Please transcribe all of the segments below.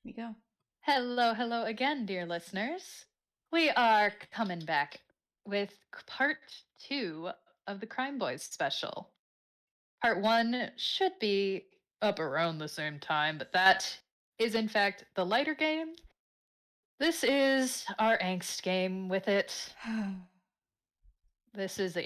we go. Hello, hello again, dear listeners. We are coming back with part two of the Crime Boys special. Part one should be up around the same time, but that is in fact the lighter game. This is our Angst game with it. This is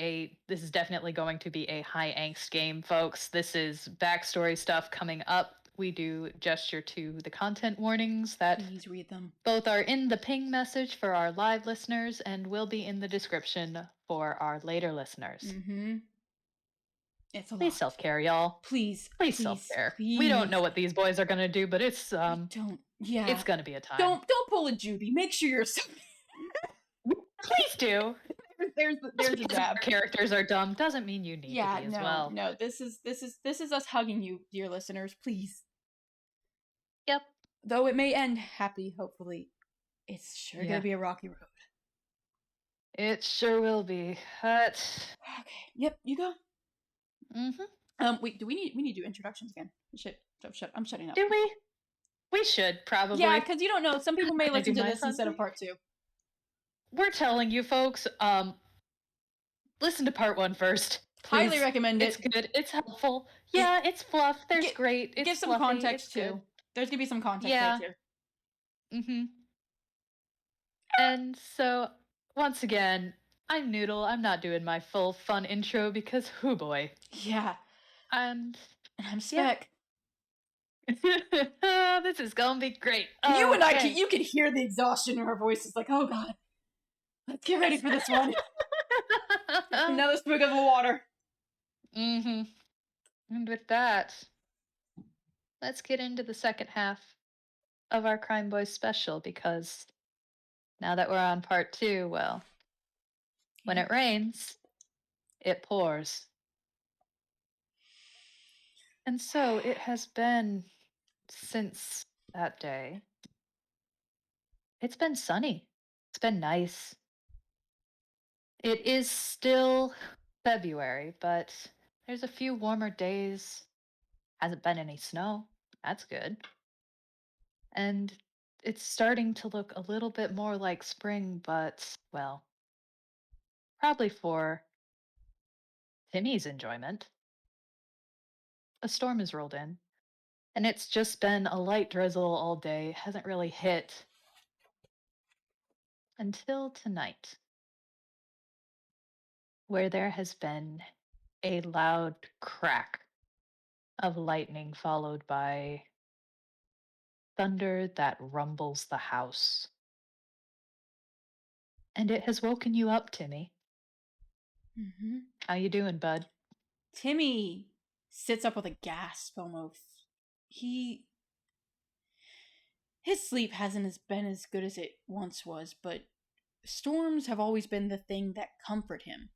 definitely going to be a high angst game, folks. This is backstory stuff coming up. We do gesture to the content warnings that Please read them. both are in the ping message for our live listeners and will be in the description for our later listeners. Mm-hmm. It's a Please lot. self-care, y'all. Please, Please please, self-care. We don't please. know what these boys are gonna do, but it's Don't. Yeah. it's gonna be a time. Don't pull a Juby. Make sure you're. Please do. There's Just a because jab. our characters are dumb doesn't mean you need to be as well. No. This is us hugging you, dear listeners. Please. Yep. Though it may end happy, hopefully, it's sure gonna be a rocky road. It sure will be. But okay. Yep. You go. Mm-hmm. Wait. We need to do introductions again. Shit. I'm shutting up. Do we? We should probably. Yeah, because you don't know. Some people may listen to this instead of part two. We're telling you folks, listen to part one first. Please. Highly recommend it. It's good. It's helpful. Yeah, it's fluff. There's great. It's give some fluffy, context too. Good. There's gonna be some context here. Mm-hmm. And so, once again, I'm Noodle. I'm not doing my full fun intro because, hoo boy. Yeah. And I'm Spec. This is gonna be great. You and I, you can hear the exhaustion in our voices. Like, oh god, let's get ready for this one. Another swig of the water. Mm-hmm. And with that, let's get into the second half of our Crime Boys special, because now that we're on part two, well, when it rains, it pours. And so it has been since that day. It's been sunny. It's been nice. It is still February, but there's a few warmer days. Hasn't been any snow. That's good. And it's starting to look a little bit more like spring, but, well, probably for Timmy's enjoyment. A storm has rolled in, and it's just been a light drizzle all day. Hasn't really hit until tonight, where there has been a loud crack of lightning followed by thunder that rumbles the house. And it has woken you up, Timmy. Mm-hmm. How you doing, bud? Timmy sits up with a gasp almost. His sleep hasn't been as good as it once was, but storms have always been the thing that comfort him.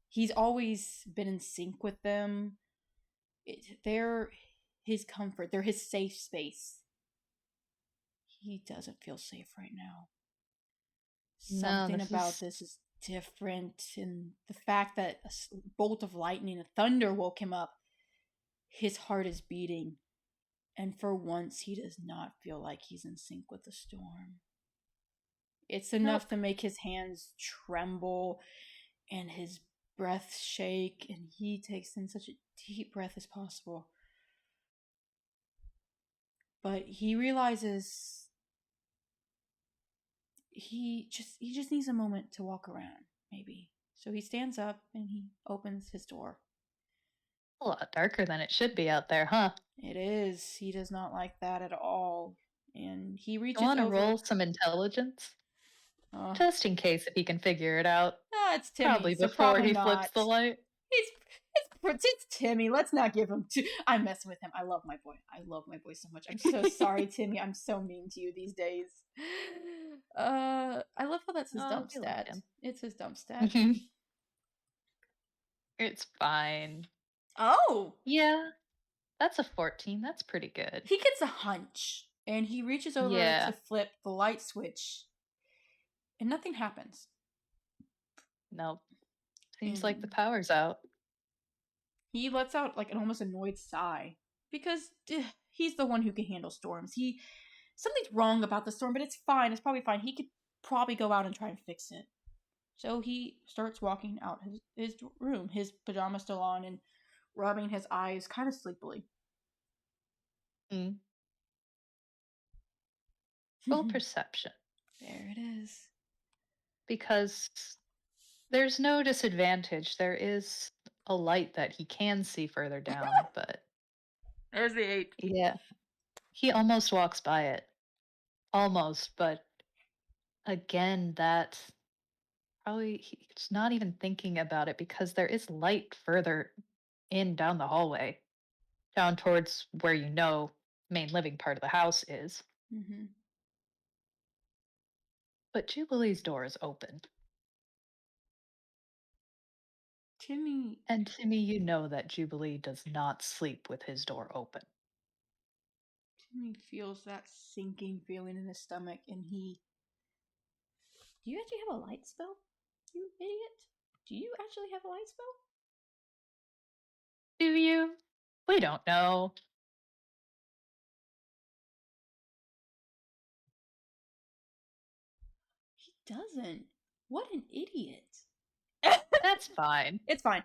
He's always been in sync with them. They're his comfort. They're his safe space. He doesn't feel safe right now. Something about this is different, and the fact that a bolt of lightning and thunder woke him up, his heart is beating, and for once he does not feel like he's in sync with the storm. It's enough to make his hands tremble and his breath shake, and he takes in such a deep breath as possible. But he realizes he just needs a moment to walk around, maybe. So he stands up and he opens his door. A lot darker than it should be out there, huh? It is. He does not like that at all. And he reaches over. I want over. to roll some intelligence, just in case if he can figure it out. It's Timmy. Probably so before probably he not. flips the light. It's Timmy. Let's not give him too. I'm messing with him. I love my boy. I love my boy so much. I'm so sorry, Timmy. I'm so mean to you these days. I love how that's his dump stat. It's his dump stat. It's fine. Oh! Yeah. That's a 14. That's pretty good. He gets a hunch, and he reaches over to flip the light switch, and nothing happens. Nope. Seems like the power's out. He lets out like an almost annoyed sigh, because he's the one who can handle storms. He something's wrong about the storm, but it's fine. It's probably fine. He could probably go out and try and fix it. So he starts walking out his room, his pajamas still on, and rubbing his eyes kind of sleepily. Mm. Full perception. There it is. Because there's no disadvantage. There is a light that he can see further down, but There's the 8. yeah, he almost walks by it. Almost, but again, that probably he's not even thinking about it because there is light further in down the hallway, down towards where main living part of the house is. Mm-hmm. But Jubilee's door is open. Timmy. And Timmy, you know that Jubilee does not sleep with his door open. Timmy feels that sinking feeling in his stomach, and he. Do you actually have a light spell? You idiot. Do you actually have a light spell? Do you? We don't know. He doesn't. What an idiot. That's fine. It's fine.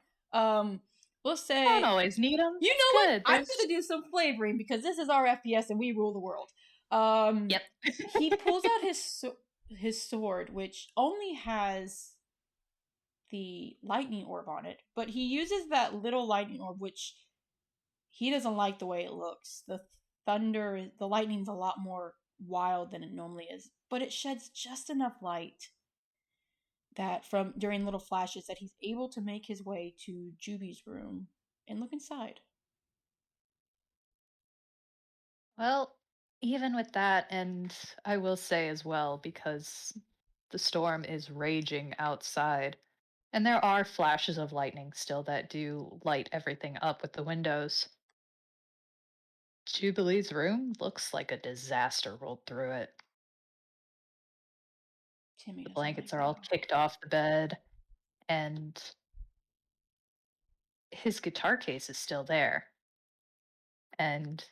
We'll say. Don't always need them. You It's know good. what? I'm gonna do some flavoring because this is our FPS and we rule the world. Yep. He pulls out his sword, which only has the lightning orb on it, but he uses that little lightning orb, which he doesn't like the way it looks. The lightning's a lot more wild than it normally is, but it sheds just enough light that from during little flashes that he's able to make his way to Juby's room and look inside. Well, even with that, and I will say as well, because the storm is raging outside, and there are flashes of lightning still that do light everything up with the windows. Jubilee's room looks like a disaster rolled through it. Timmy The doesn't blankets like are all that. kicked off the bed, and his guitar case is still there. And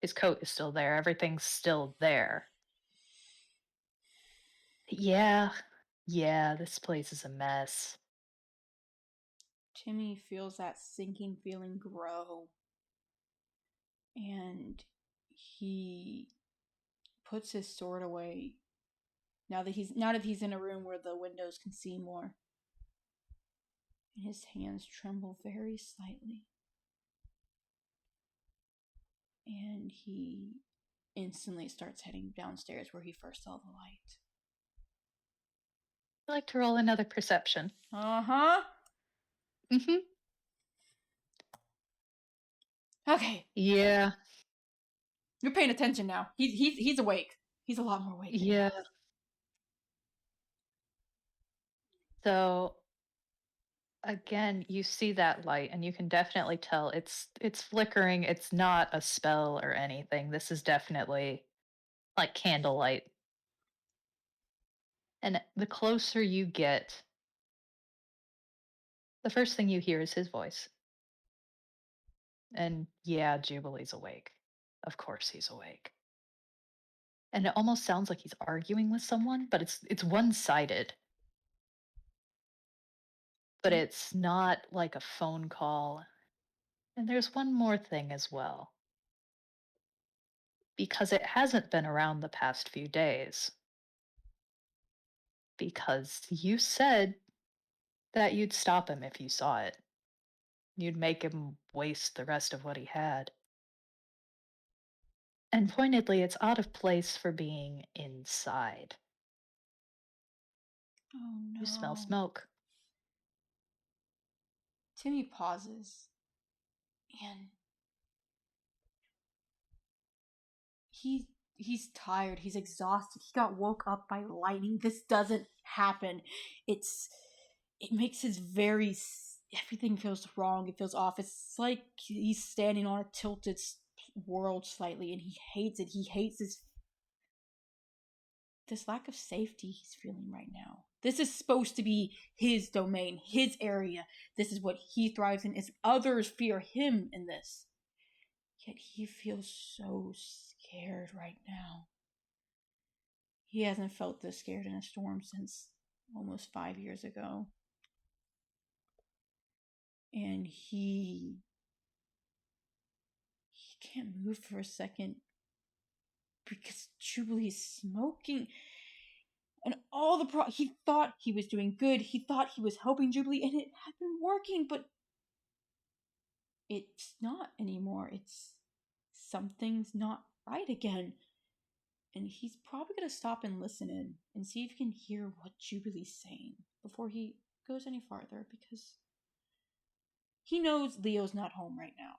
his coat is still there. Everything's still there. Yeah, this place is a mess. Timmy feels that sinking feeling grow, and he puts his sword away now that he's in a room where the windows can see more. And his hands tremble very slightly. And he instantly starts heading downstairs where he first saw the light. I'd like to roll another perception. Uh-huh. Mm-hmm. Okay. Yeah. You're paying attention now. He's awake. He's a lot more awake than he Yeah. was. So again, you see that light and you can definitely tell it's flickering. It's not a spell or anything. This is definitely like candlelight. And the closer you get, the first thing you hear is his voice. And yeah, Jubilee's awake. Of course he's awake. And it almost sounds like he's arguing with someone, but it's one-sided. But it's not like a phone call. And there's one more thing as well. Because it hasn't been around the past few days. Because you said that you'd stop him if you saw it. You'd make him waste the rest of what he had. And pointedly, it's out of place for being inside. Oh no. You smell smoke. Timmy pauses. And he's tired. He's exhausted. He got woke up by lightning. This doesn't happen. It makes his everything feels wrong. It feels off. It's like he's standing on a tilted world slightly, and he hates it. He hates this lack of safety he's feeling right now. This is supposed to be his domain, his area. This is what he thrives in. Is others fear him in this. Yet he feels so scared right now. he hasn't felt this scared in a storm since almost 5 years ago. And he can't move for a second because Jubilee's smoking. And all he thought he was doing good. He thought he was helping Jubilee, and it had been working, but it's not anymore. It's something's not right again. And he's probably gonna stop and listen in and see if he can hear what Jubilee's saying before he goes any farther, because he knows Leo's not home right now.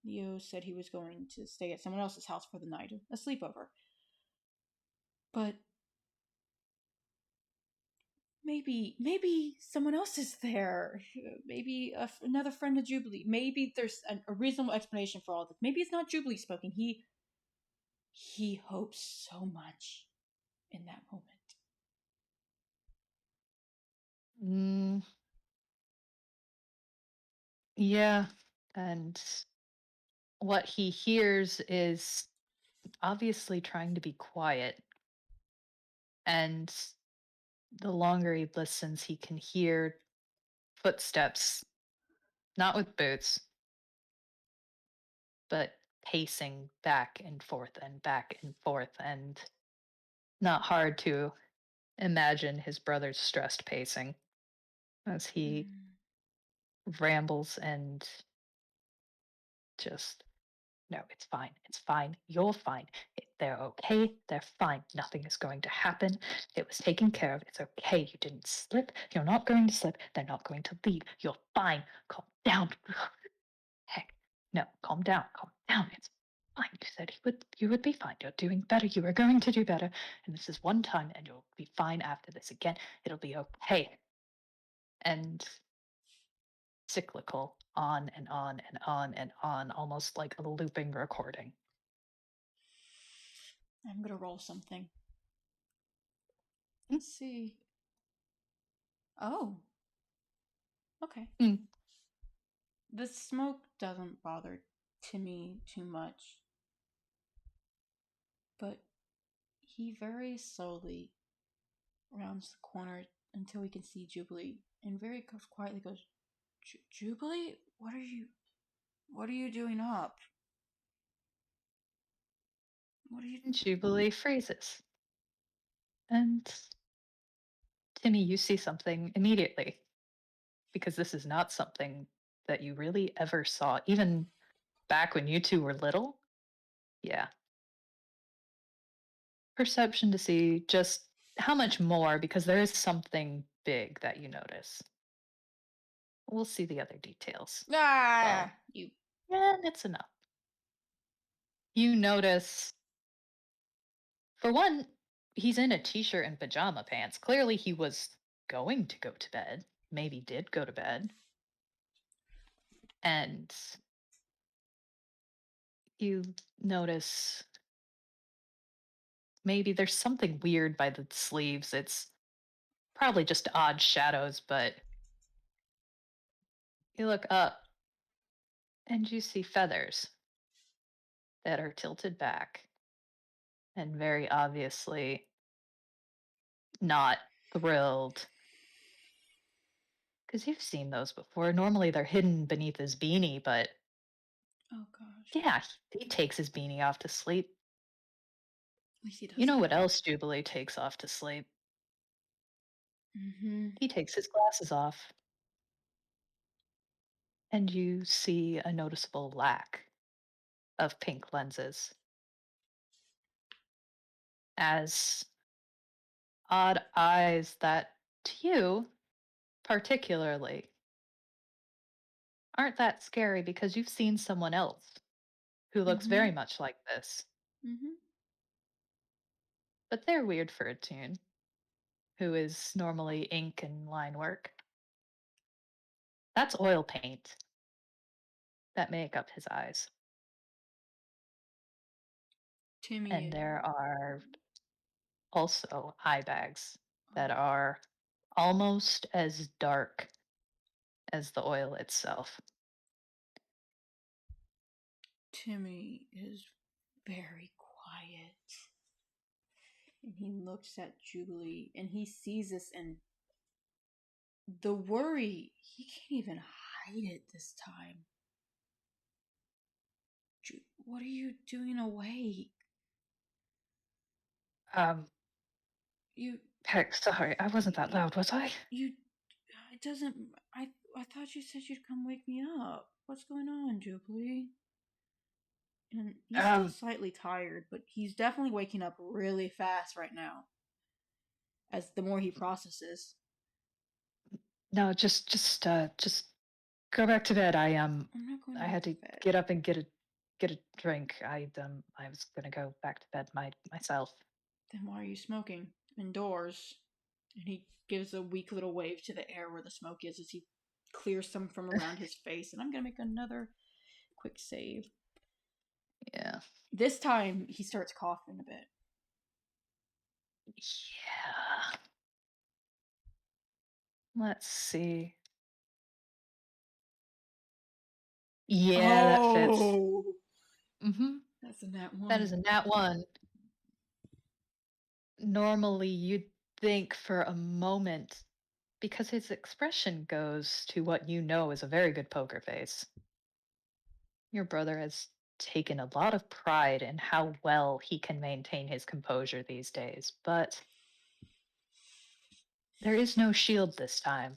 Leo said he was going to stay at someone else's house for the night, a sleepover. But maybe someone else is there. Maybe another friend of Jubilee. Maybe there's a reasonable explanation for all this. Maybe it's not Jubilee spoken. He hopes so much in that moment. Mm, yeah. And what he hears is obviously trying to be quiet. And the longer he listens, he can hear footsteps, not with boots, but pacing back and forth and back and forth. And not hard to imagine his brother's stressed pacing as he Mm. rambles and just, no, it's fine. It's fine. You're fine. They're okay. They're fine. Nothing is going to happen. It was taken care of. It's okay. You didn't slip. You're not going to slip. They're not going to leave. You're fine. Calm down. Heck, no, calm down. Calm down. It's fine. You said you would be fine. You're doing better. You are going to do better. And this is one time, and you'll be fine after this again. It'll be okay. And cyclical, on and on and on and on, almost like a looping recording. I'm gonna roll something. Mm. Let's see. Oh, okay. Mm. The smoke doesn't bother Timmy too much, but he very slowly rounds the corner until he can see Jubilee, and very quietly goes, "Jubilee, what are you doing up? What are you?" Jubilee freezes. And Timmy, you see something immediately because this is not something that you really ever saw, even back when you two were little. Yeah. Perception to see just how much more, because there is something big that you notice. We'll see the other details. Ah, Well, you. yeah, it's enough. You notice, for one, he's in a t shirt and pajama pants. Clearly, he was going to go to bed, maybe did go to bed. And you notice maybe there's something weird by the sleeves. It's probably just odd shadows, but you look up and you see feathers that are tilted back and very obviously not thrilled. Because you've seen those before. Normally they're hidden beneath his beanie, but Oh gosh. yeah, he takes his beanie off to sleep. At least he You does know what that. else Jubilee takes off to sleep? Mm-hmm. He takes his glasses off, and you see a noticeable lack of pink lenses as odd eyes that, to you particularly, aren't that scary because you've seen someone else who looks Mm-hmm. very much like this. Mm-hmm. But they're weird for a tune, who is normally ink and line work. That's oil paint that make up his eyes. And Timmy. there are also eye bags that Oh, are almost as dark as the oil itself. Timmy is very quiet. And he looks at Jubilee and he sees this, and the worry, he can't even hide it this time. What are you doing awake? You Heck, sorry, I wasn't that loud, was I? you it doesn't I thought you said you'd come wake me up. What's going on, Jubilee? And he's still Um, slightly tired, but he's definitely waking up really fast right now as the more he processes. no, just go back to bed. I'm not going I back had to to bed. get up and get a drink. I was gonna go back to bed myself. Then why are you smoking indoors? And he gives a weak little wave to the air where the smoke is as he clears some from around his face. And I'm gonna make another quick save. Yeah. This time he starts coughing a bit. Yeah. Let's see. Yeah, that fits. Oh, Mm-hmm. that's a nat That one. is a nat one. Normally, you'd think for a moment, because his expression goes to what you know is a very good poker face. Your brother has taken a lot of pride in how well he can maintain his composure these days, but there is no shield this time.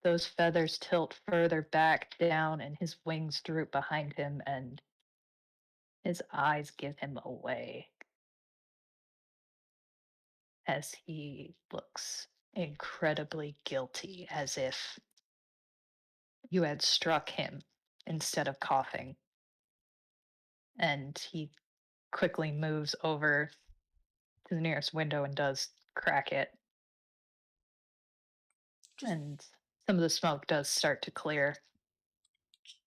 Those feathers tilt further back down, and his wings droop behind him, and his eyes give him away as he looks incredibly guilty, as if you had struck him instead of coughing. And he quickly moves over to the nearest window and does crack it. Just And some of the smoke does start to clear.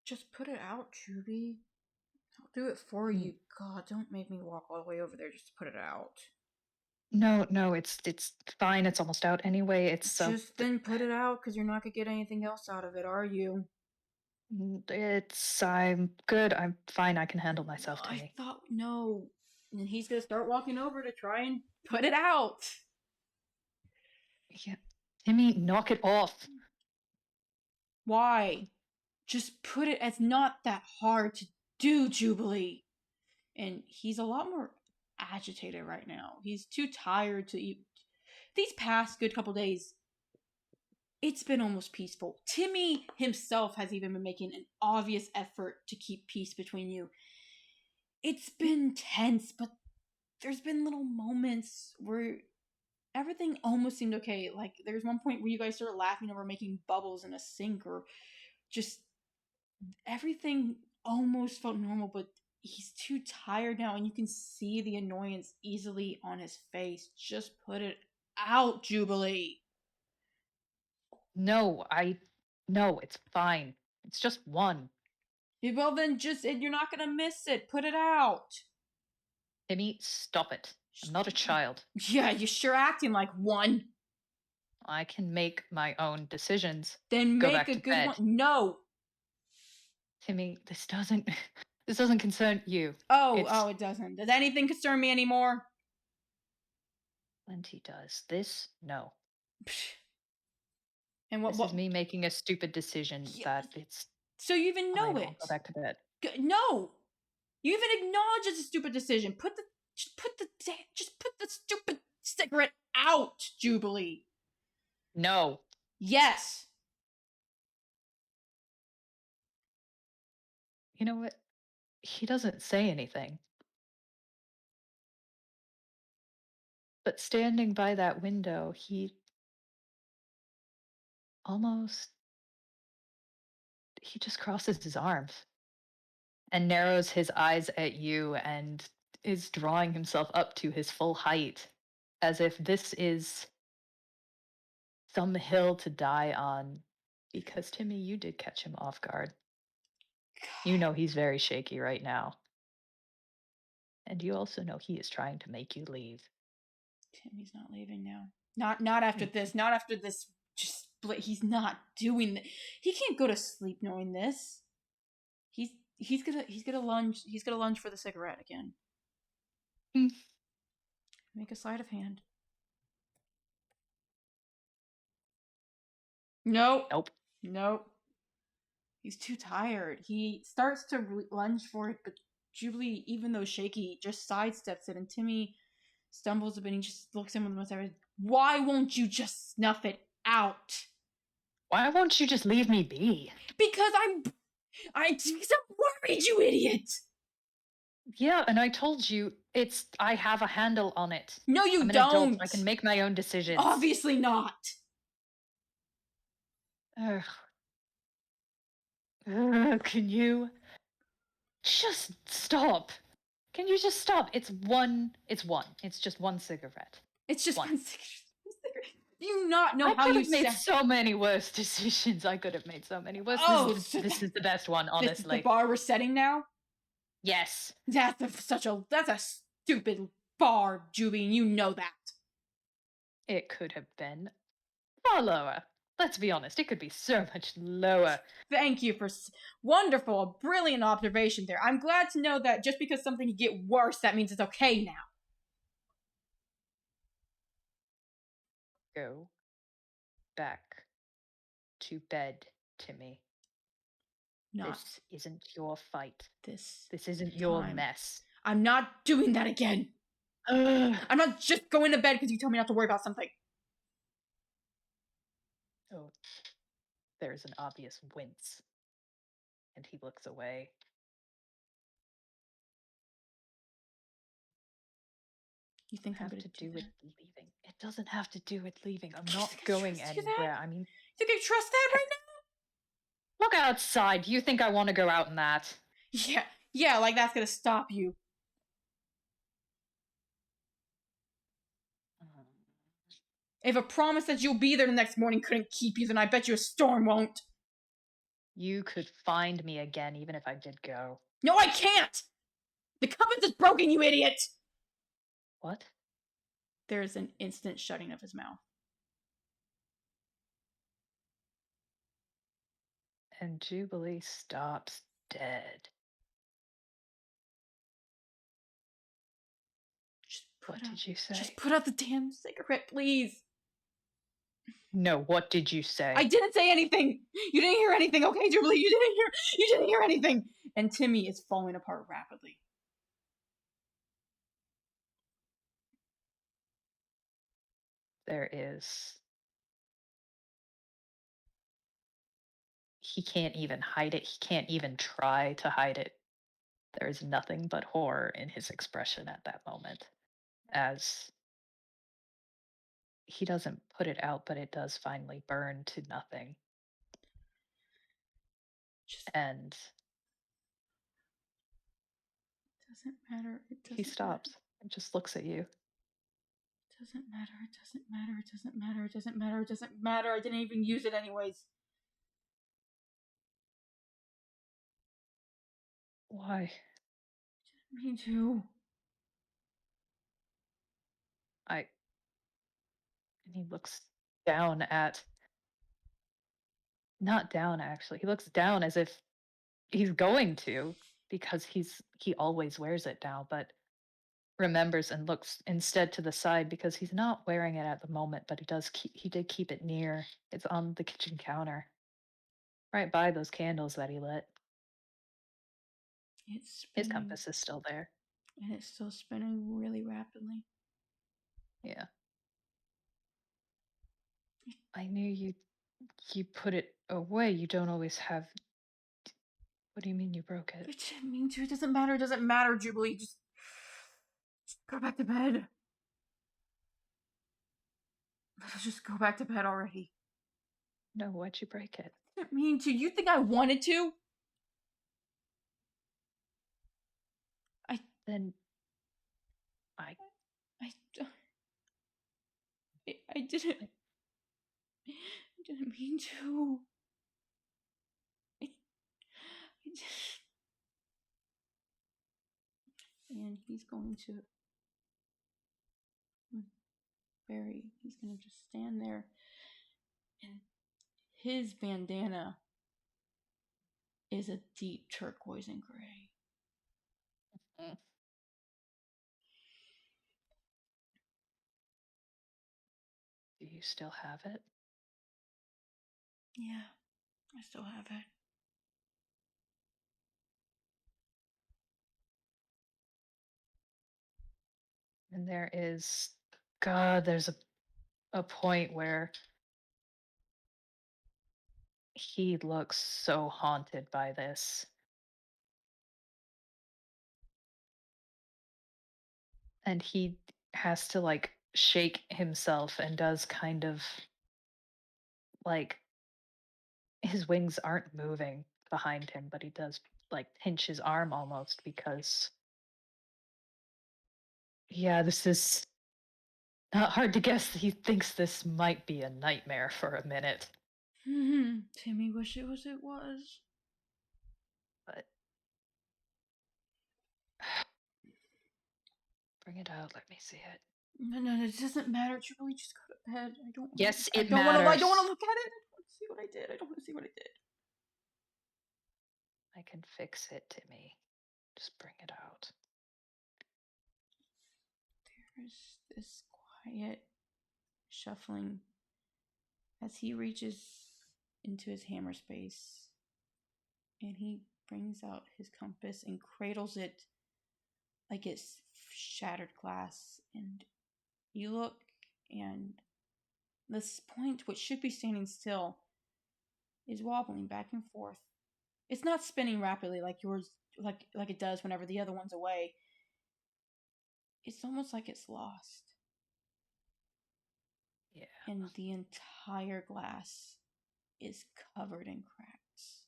just put it out, Juby. I'll do it for "Mm, you. God, don't make me walk all the way over there just to put it out. No, no, it's fine. It's almost out anyway. Just then put it out, because you're not gonna get anything else out of it, are you? I'm good. I'm fine. I can handle myself, I Timmy. thought no. And he's gonna start walking over to try and put it out. Yeah. Timmy, knock it off. Why? Just put it. It's not that hard to do, Jubilee. And he's a lot more agitated right now. He's too tired to eat. These past good couple days, it's been almost peaceful. Timmy himself has even been making an obvious effort to keep peace between you. It's been tense, but there's been little moments where everything almost seemed okay. Like there's one point where you guys started laughing over making bubbles in a sink, or just everything almost felt normal, but he's too tired now, and you can see the annoyance easily on his face. Just put it out, Jubilee. No, no, it's fine. It's just one. Well, then just, you're not gonna miss it. Put it out. Timmy, stop it. I'm not a child. Yeah, you're sure acting like one. I can make my own decisions. Then Go make back a to good bed. one. No. Timmy, this doesn't concern you. It's Oh, it doesn't. Does anything concern me anymore? plenty does. This, no. And This is me making a stupid decision Yeah, that it's so you even know fine. I'll it. go back to bed. No. You even acknowledge it's a stupid decision. Just put the stupid cigarette out, Jubilee. No. Yes. You know what? He doesn't say anything. But standing by that window, almost he just crosses his arms and narrows his eyes at you and is drawing himself up to his full height as if this is some hill to die on. Because, Timmy, you did catch him off guard. You know he's very shaky right now. And you also know he is trying to make you leave. Timmy's not leaving now. Not after Mm. this. Not after this. Just he's not doing that. He can't go to sleep knowing this. He's gonna lunge. He's gonna lunge for the cigarette again. Mm. Make a sleight of hand. Nope. Nope. Nope. He's too tired. He starts to lunge for it, but Jubilee, even though shaky, just sidesteps it, and Timmy stumbles a bit and he just looks at him with the most irate. Why won't you just snuff it out? Why won't you just leave me be? Because I'm worried, you idiot! Yeah, and I told you, I have a handle on it. No, you I'm an don't! adult. I can make my own decisions. Obviously not! Ugh. Can you just stop? Can you just stop? It's just one cigarette. It's just one cigarette. Do you not know I how could you have made so many worse decisions. I could have made so many worse. Oh, this is the best one, honestly. This is the bar we're setting now? Yes. That's a stupid bar, Juby, and you know that. It could have been far lower. Let's be honest, it could be so much lower. Thank you for wonderful, brilliant observation there. I'm glad to know that just because something can get worse, that means it's okay now. Go back to bed, Timmy. This isn't your fight. This isn't your mess. I'm not doing that again. I'm not just going to bed because you told me not to worry about something. Oh, there's an obvious wince. And he looks away. You think I'm going to do with that? leaving? It doesn't have to do with leaving. I'm not going anywhere. I mean, you can trust that right now? Look outside. You think I want to go out in that? Yeah, like that's going to stop you. If a promise that you'll be there the next morning couldn't keep you, then I bet you a storm won't. You could find me again, even if I did go. No, I can't! The compass is broken, you idiot! What? There's an instant shutting of his mouth. And Jubilee stops dead. What did you say? Just put out the damn cigarette, please. No, what did you say? I didn't say anything. You didn't hear anything, okay, Jubilee? You didn't hear anything. And Timmy is falling apart rapidly. There is. He can't even hide it. He can't even try to hide it. There is nothing but horror in his expression at that moment. As he doesn't put it out, but it does finally burn to nothing. And doesn't matter. He stops and just looks at you. It doesn't matter. It doesn't matter. It doesn't matter. It doesn't matter. It doesn't matter. I didn't even use it anyways. Why? Me too. And he looks down at. Not down, actually. He looks down as if he's going to, because he always wears it now, but remembers and looks instead to the side because he's not wearing it at the moment, but he did keep it near. It's on the kitchen counter, right by those candles that he lit. His compass is still there. And it's still spinning really rapidly. Yeah. I knew you put it away. You don't always have. What do you mean you broke it? I didn't mean to. It doesn't matter. It doesn't matter, Jubilee. Just go back to bed. Let's just go back to bed already. No, why'd you break it? I didn't mean to. You think I wanted to? I didn't mean to. And he's going to he's going to just stand there, and his bandana is a deep turquoise and gray. you still have it? Yeah, I still have it. And there's a point where he looks so haunted by this. And he has to like shake himself and does kind of like his wings aren't moving behind him, but he does like pinch his arm almost because yeah, this is not hard to guess that he thinks this might be a nightmare for a minute. Timmy, wish it was. But bring it out, let me see it. No, it doesn't matter. Jubilee, just go to bed. I don't. Yes, I it don't want to. I don't want to matters. look at it. I don't want to see what I did. I don't want to see what I did. I can fix it, Timmy. Just bring it out. There's this quiet shuffling as he reaches into his hammer space and he brings out his compass and cradles it like it's shattered glass. And you look, and this point, which should be standing still, is wobbling back and forth. It's not spinning rapidly like yours, like it does whenever the other one's away. It's almost like it's lost. Yeah. And the entire glass is covered in cracks.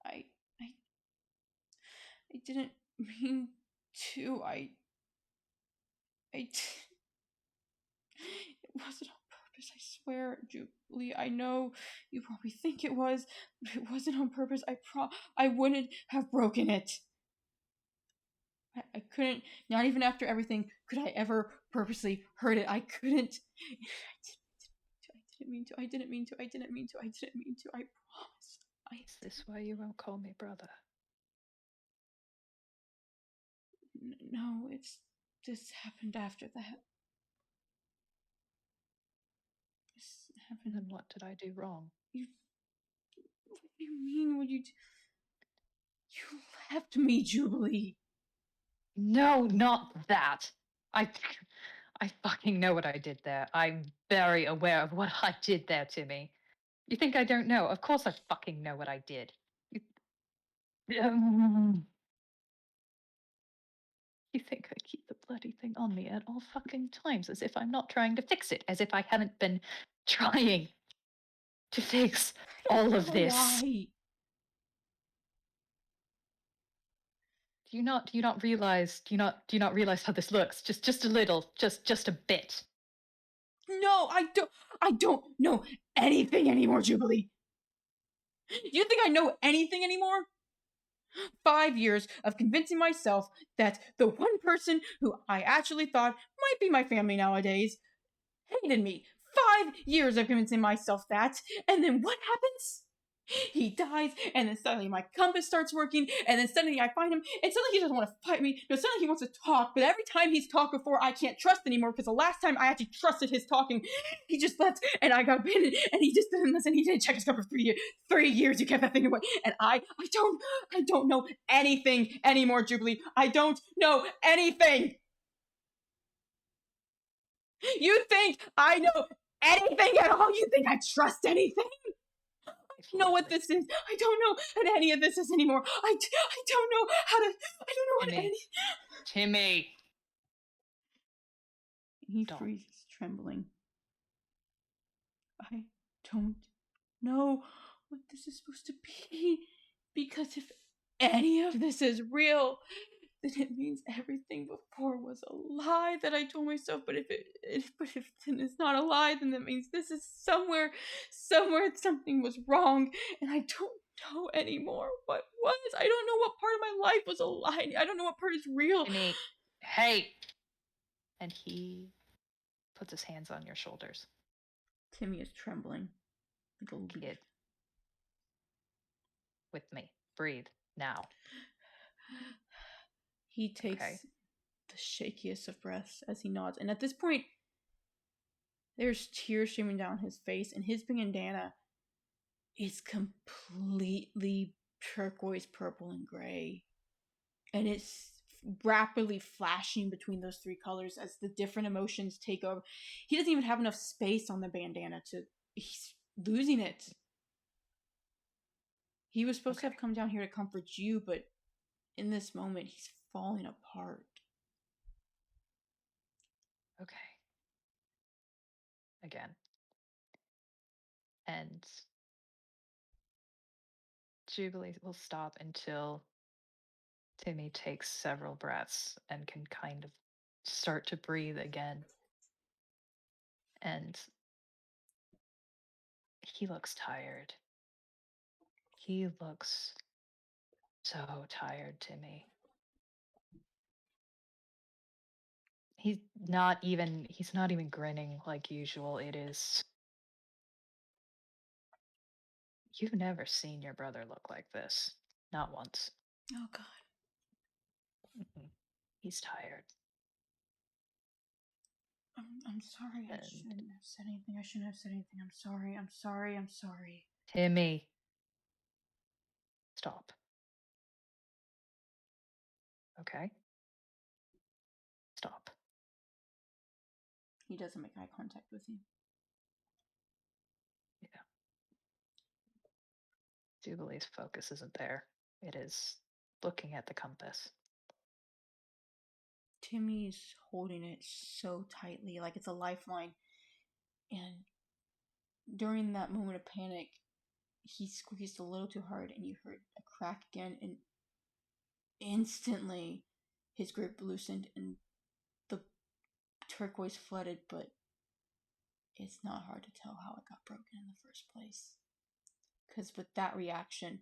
I I I didn't mean to. It wasn't on purpose, I swear, Jubilee. I know you probably think it was, but it wasn't on purpose. I wouldn't have broken it. I couldn't, not even after everything, could I ever purposely hurt it. I couldn't. I didn't mean to. I didn't mean to. I didn't mean to. I didn't mean to. I promise. Is this why you won't call me brother? No, this happened after that. This happened. Then what did I do wrong? What do you mean? Would you? You left me, Jubilee. No, not that. I I fucking know what I did there. I'm very aware of what I did there, Timmy. You think I don't know? Of course I fucking know what I did. You, you think I keep the bloody thing on me at all fucking times, as if I'm not trying to fix it, as if I haven't been trying to fix all of this. Why? Do you not realize how this looks? Just a little, just a bit. No, I don't know anything anymore, Jubilee. You think I know anything anymore? 5 years of convincing myself that the one person who I actually thought might be my family nowadays hated me. 5 years of convincing myself that, and then what happens? He dies, and then suddenly my compass starts working, and then suddenly I find him, and suddenly he doesn't want to fight me. No, suddenly he wants to talk, but every time he's talked before, I can't trust anymore, because the last time I actually trusted his talking, he just left, and I got abandoned, and he just didn't listen. He didn't check his stuff for 3 years. 3 years, you kept that thing away, and I don't know anything anymore, Jubilee. I don't know anything. You think I know anything at all? You think I trust anything? I don't know what this is. I don't know what any of this is anymore. I don't know how to. I don't know what any. Timmy. He freezes, trembling. I don't know what this is supposed to be. Because if any of this is real, then it means everything before was a lie that I told myself. But if it's not a lie, then that means this is somewhere something was wrong, and I don't know anymore what was. I don't know what part of my life was a lie. I don't know what part is real. Timmy, hey! And he puts his hands on your shoulders. Timmy is trembling like a leaf. Kid. With me. Breathe. Now. He takes the shakiest of breaths as he nods. And at this point, There's tears streaming down his face, and his bandana is completely turquoise, purple, and gray. And it's rapidly flashing between those three colors as the different emotions take over. He doesn't even have enough space on the bandana to. He's losing it. He was supposed to have come down here to comfort you, but in this moment, he's falling apart. Okay. Again. And Jubilee will stop until Timmy takes several breaths and can kind of start to breathe again. And he looks tired. He looks so tired, Timmy. He's not even grinning like usual. You've never seen your brother look like this. Not once. Oh, God. Mm-mm. He's tired. I'm sorry. I And shouldn't have said anything. I shouldn't have said anything. I'm sorry. I'm sorry. I'm sorry. Timmy, stop. Okay? Stop. He doesn't make eye contact with you. Yeah. Jubilee's focus isn't there. It is looking at the compass. Timmy's holding it so tightly, like it's a lifeline. And during that moment of panic, he squeezed a little too hard, and you heard a crack again, and instantly his grip loosened and the turquoise flooded, but it's not hard to tell how it got broken in the first place. Because with that reaction,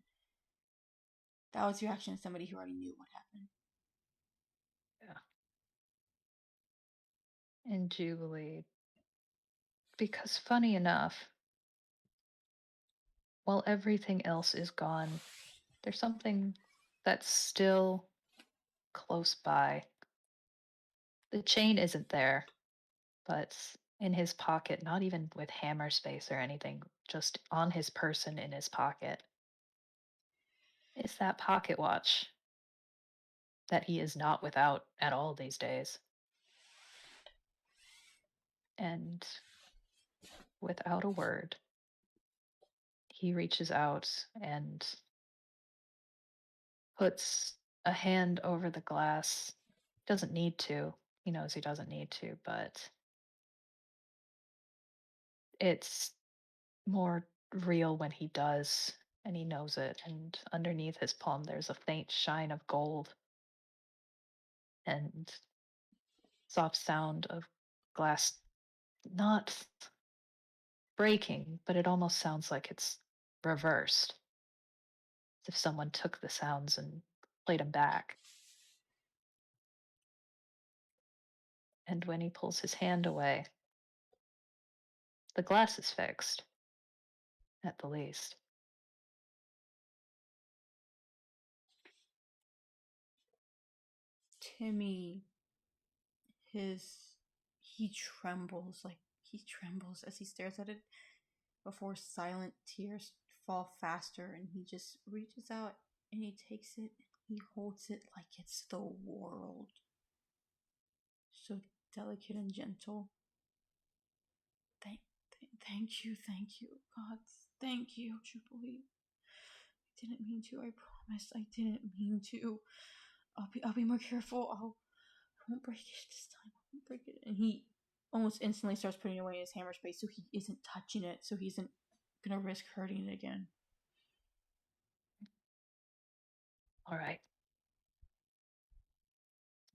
that was the reaction of somebody who already knew what happened. Yeah. And Jubilee, because funny enough, while everything else is gone, there's something that's still close by. The chain isn't there, but in his pocket, not even with hammer space or anything, just on his person in his pocket, is that pocket watch that he is not without at all these days. And without a word, he reaches out and puts a hand over the glass. Doesn't need to. He knows he doesn't need to, but it's more real when he does, and he knows it. And underneath his palm, there's a faint shine of gold and soft sound of glass not breaking, but it almost sounds like it's reversed. As if someone took the sounds and played them back. And when he pulls his hand away, the glass is fixed, at the least. Timmy, he trembles, as he stares at it before silent tears fall faster, and he just reaches out and he takes it and he holds it like it's the world. So delicate and gentle. Thank you, God. Thank you, Jubilee. I didn't mean to. I promise. I didn't mean to. I'll be more careful. I won't break it this time. I won't break it. And he almost instantly starts putting away his hammer space, so he isn't touching it. So he isn't gonna risk hurting it again. All right.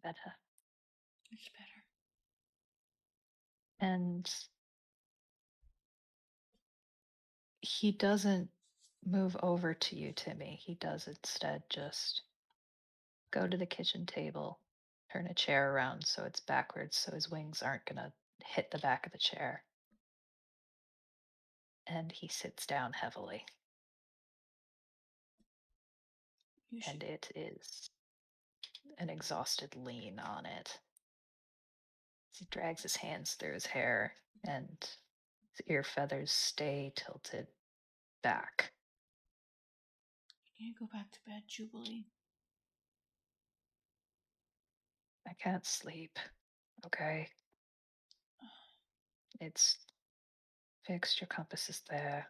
Better. It's better. And he doesn't move over to you, Timmy. He does instead just go to the kitchen table, turn a chair around so it's backwards so his wings aren't going to hit the back of the chair. And he sits down heavily. And it is an exhausted lean on it. He drags his hands through his hair and his ear feathers stay tilted back. You need to go back to bed, Jubilee. I can't sleep. Okay. It's fixed. Your compass is there.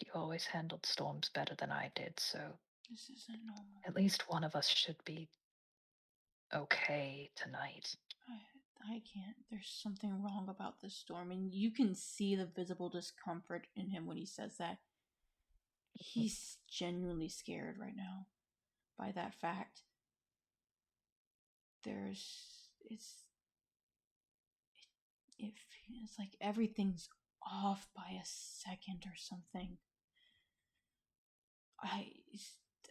You always handled storms better than I did, so This isn't normal. at least one of us should be okay tonight. I can't. There's something wrong about this storm, and you can see the visible discomfort in him when he says that. He's genuinely scared right now by that fact. It's it feels like everything's off by a second or something. I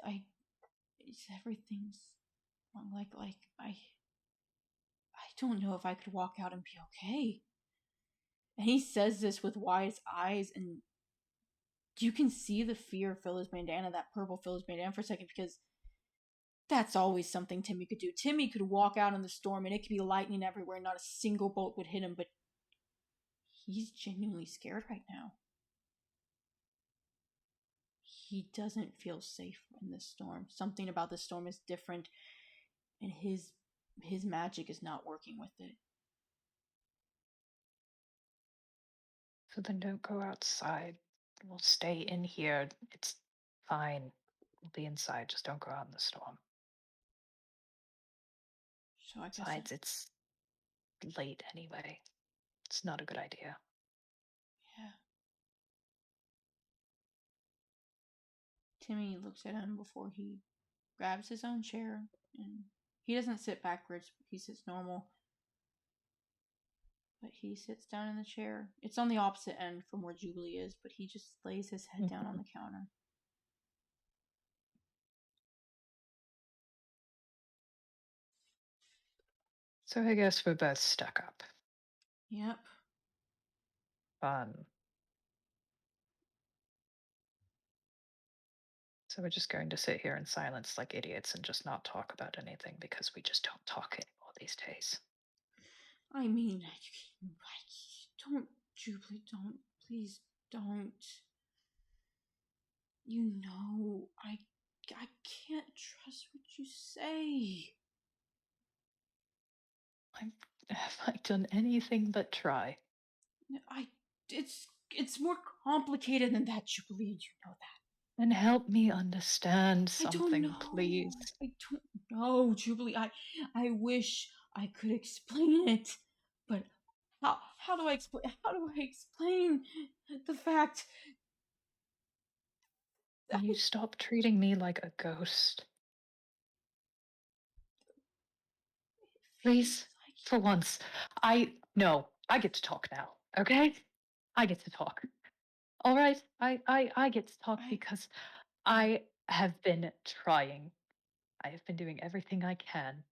I everything's wrong. I don't know if I could walk out and be okay. And he says this with wise eyes, and you can see the fear fill his bandana, that purple fill his bandana for a second, because that's always something Timmy could do. Timmy could walk out in the storm and it could be lightning everywhere and not a single bolt would hit him, but he's genuinely scared right now. He doesn't feel safe in this storm. Something about this storm is different, and his magic is not working with it. So then don't go outside. We'll stay in here. It's fine. We'll be inside. Just don't go out in the storm. So I guess Besides, it's late anyway. It's not a good idea. yeah. Timmy looks at him before he grabs his own chair, and he doesn't sit backwards. He sits normal. But he sits down in the chair. It's on the opposite end from where Jubilee is, but he just lays his head down on the counter. So I guess we're both stuck up. Yep. Fun. So we're just going to sit here in silence like idiots and just not talk about anything because we just don't talk anymore these days. I mean, don't, Jubilee, don't, please don't. You know, I can't trust what you say. Have I done anything but try? It's more complicated than that, Jubilee. You know that. And help me understand I don't something, know. please. I don't know, Jubilee. I wish I could explain it, but how do I explain the fact that Can you stop treating me like a ghost? Please, for once. No, I get to talk now, okay? I get to talk. All right? I get to talk because I have been trying. I have been doing everything I can.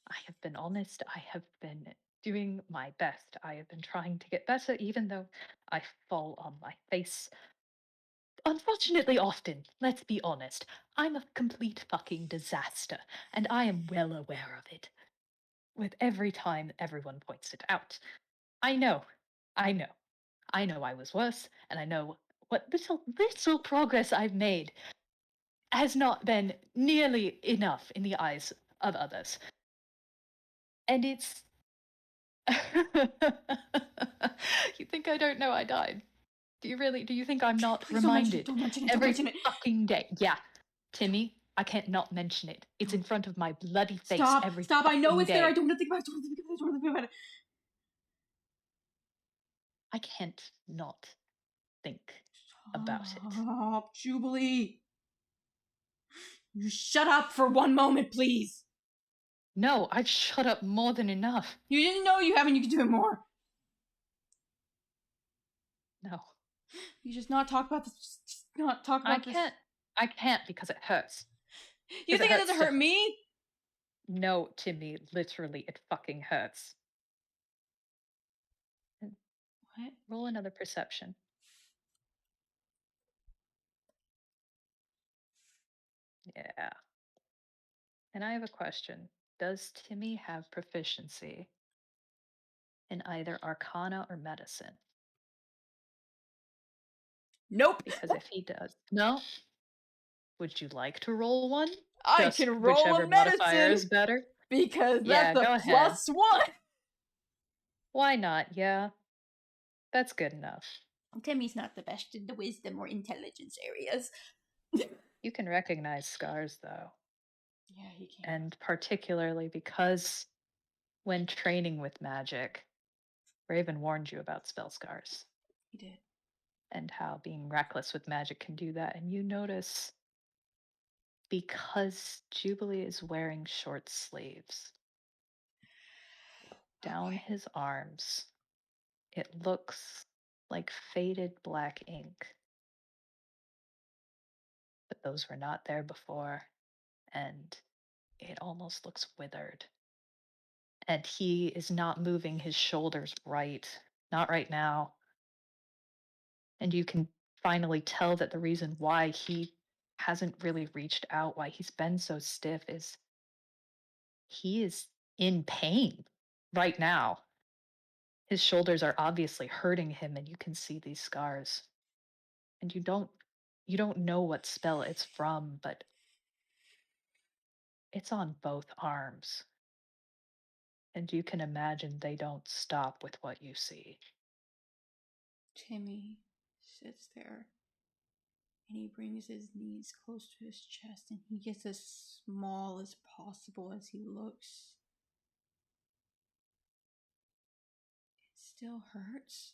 I have been honest. I have been doing my best. I have been trying to get better, even though I fall on my face. Unfortunately, often, let's be honest, I'm a complete fucking disaster, and I am well aware of it. With every time everyone points it out. I know, I know, I know I was worse, and I know what little progress I've made has not been nearly enough in the eyes of others. And it's. You think I don't know I died? Do you really? Do you think I'm not please don't mention it. reminded Don't mention it. Don't every mention it. fucking day? Yeah, Timmy, I can't not mention it. It's in front of my bloody face Stop. every Stop. I know fucking it's there. I day. don't want to think about it. Don't want to think about it. Don't want to think about it. I can't not think about it. Stop, Jubilee. You shut up for one moment, please. No, I've shut up more than enough. You didn't know you haven't. You can do it more. No. You just not talk about this. Just not talk about this. I can't because it hurts. You think it hurts doesn't to hurt me? No, Timmy, literally, it fucking hurts. What? Roll another perception. Yeah. And I have a question. Does Timmy have proficiency in either Arcana or Medicine. Nope. Because if he does, no, would you like to roll one? I Just can roll whichever a modifier medicine is better. because Yeah, that's a go ahead. +1. Why not? Yeah, that's good enough. Timmy's not the best in the wisdom or intelligence areas. You can recognize scars, though. Yeah, he can. And particularly because when training with magic, Raven warned you about spell scars He did. and how being reckless with magic can do that. And you notice because Jubilee is wearing short sleeves, down his arms, it looks like faded black ink. But those were not there before, and it almost looks withered. And he is not moving his shoulders right, not right now. And you can finally tell that the reason why he hasn't really reached out, why he's been so stiff, is he is in pain right now. His shoulders are obviously hurting him, and you can see these scars. And you don't know what spell it's from, but it's on both arms. And you can imagine they don't stop with what you see. Timmy sits there and he brings his knees close to his chest and he gets as small as possible as he looks. It still hurts.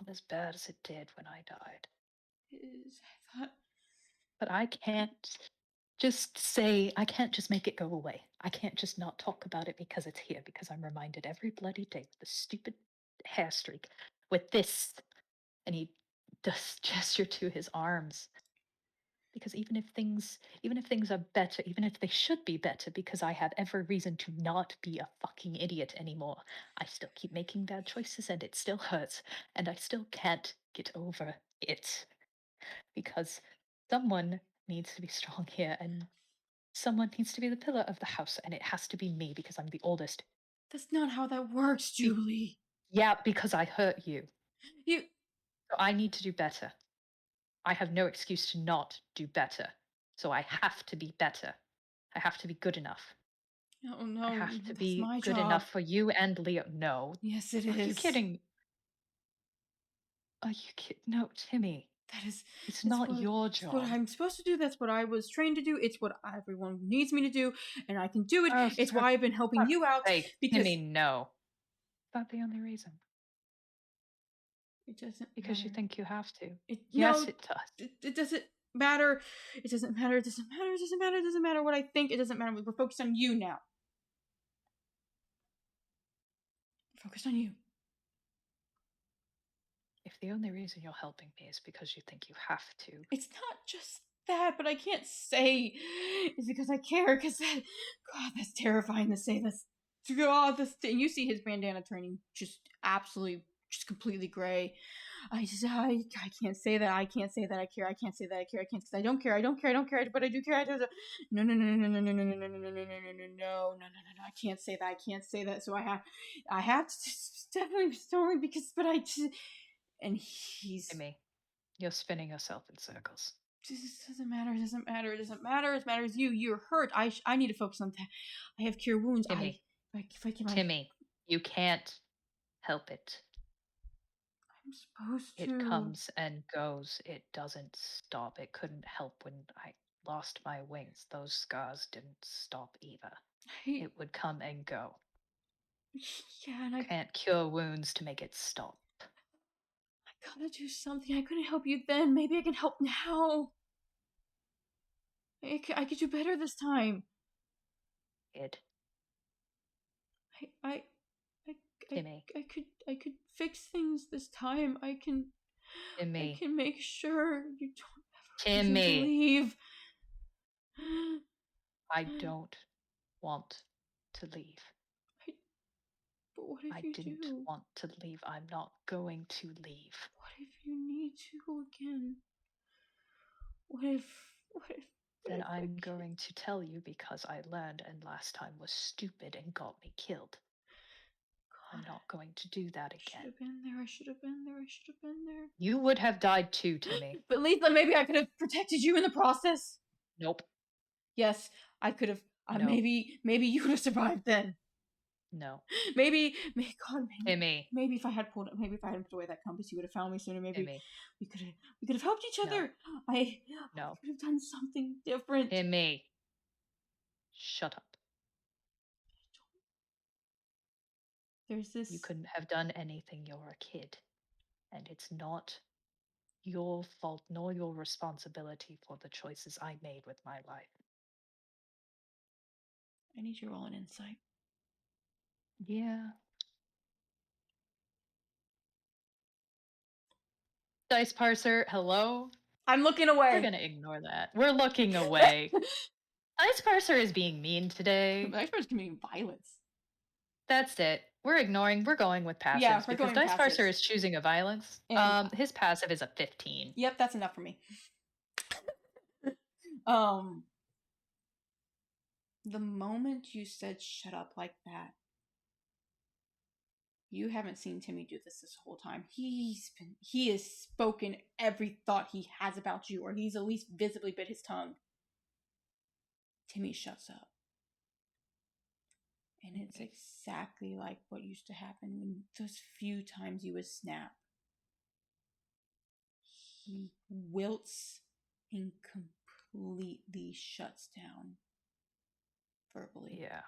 Not as bad as it did when I died. It is. I thought. But I can't just make it go away. I can't just not talk about it because it's here, because I'm reminded every bloody day with the stupid hair streak, with this. And he does gesture to his arms. Because even if things are better, even if they should be better, because I have every reason to not be a fucking idiot anymore, I still keep making bad choices and it still hurts. And I still can't get over it. Because someone needs to be strong here, and someone needs to be the pillar of the house, and it has to be me because I'm the oldest. That's not how that works, Jubilee. Yeah, because I hurt you. You. So I need to do better. I have no excuse to not do better. So I have to be better. I have to be good enough. No, I no, have to that's be my good job. enough for you and Leo. No. Yes, it Are you is. kidding? Are you kidding? No, Timmy. That is. It's That's not what. your It's what job. I'm supposed to do. That's what I was trained to do. It's what everyone needs me to do, and I can do it. Oh, It's for why I've been helping fuck's you out sake, because Timmy, no. Not the only reason. it doesn't Because you matter. think you have to. No, Yes, it does. it doesn't matter. It doesn't matter. It doesn't matter. It doesn't matter. It doesn't matter what I think. It doesn't matter. We're focused on you now. We're focused on you. If the only reason you're helping me is because you think you have to. It's not just that, but I can't say it's because I care. Because God, that's terrifying to say. That's God. This you see his bandana turning just absolutely, just completely gray. I can't say that. I can't say that I care. I can't say that I care. I can't because I don't care. I don't care. I don't care. But I do care. I do. No, no, no, no, no, no, no, no, no, no, no, no, no, no, no, no, no, no. I can't say that. I can't say that. So I have to definitely only because. But I just and he's. Timmy, you're spinning yourself in circles. It doesn't matter. It doesn't matter. It doesn't matter. It matters you. You're hurt. I need to focus on that. I have cure wounds. Timmy, If I can. Timmy, you can't help it. I'm supposed It to. comes and goes. It doesn't stop. It couldn't help when I lost my wings. Those scars didn't stop either. It would come and go. Yeah, and I Can't cure wounds to make it stop. gotta do something. I couldn't help you then. Maybe I can help now. I could do better this time. It, I, I, Timmy, I could fix things this time. I Timmy, can make sure you don't have a reason to Timmy. leave. I don't want to leave. But what if I you didn't do? want to leave. I'm not going to leave. What if you need to again? What if Then I'm going to tell you because I learned and last time was stupid and got me killed. I'm not going to do that Should again. have been there. I should have been there. I should have been there. You would have died too, Timmy. But Lisa, maybe I could have protected you in the process. Nope. Yes, I could have. No. Maybe you would have survived then. No. Maybe, Timmy. maybe if I had put away that compass, you would have found me sooner. Maybe Timmy. we could have helped each other. I No. could have done something different. Timmy. Shut up. There's this. You couldn't have done anything. You're a kid. And it's not your fault nor your responsibility for the choices I made with my life. I need your roll in insight. Yeah. Dice parser, hello? I'm looking away. We're gonna ignore that. We're looking away. Dice parser is being mean today. Dice parser can mean violence. That's it. We're ignoring. We're going with passives. Yeah, we're because going Dice passives. Parser is choosing a violence. And, his passive is a 15. Yep, that's enough for me. The moment you said shut up like that, you haven't seen Timmy do this whole time. He has spoken every thought he has about you, or he's at least visibly bit his tongue. Timmy shuts up. And it's exactly like what used to happen when those few times you would snap. He wilts and completely shuts down verbally. Yeah.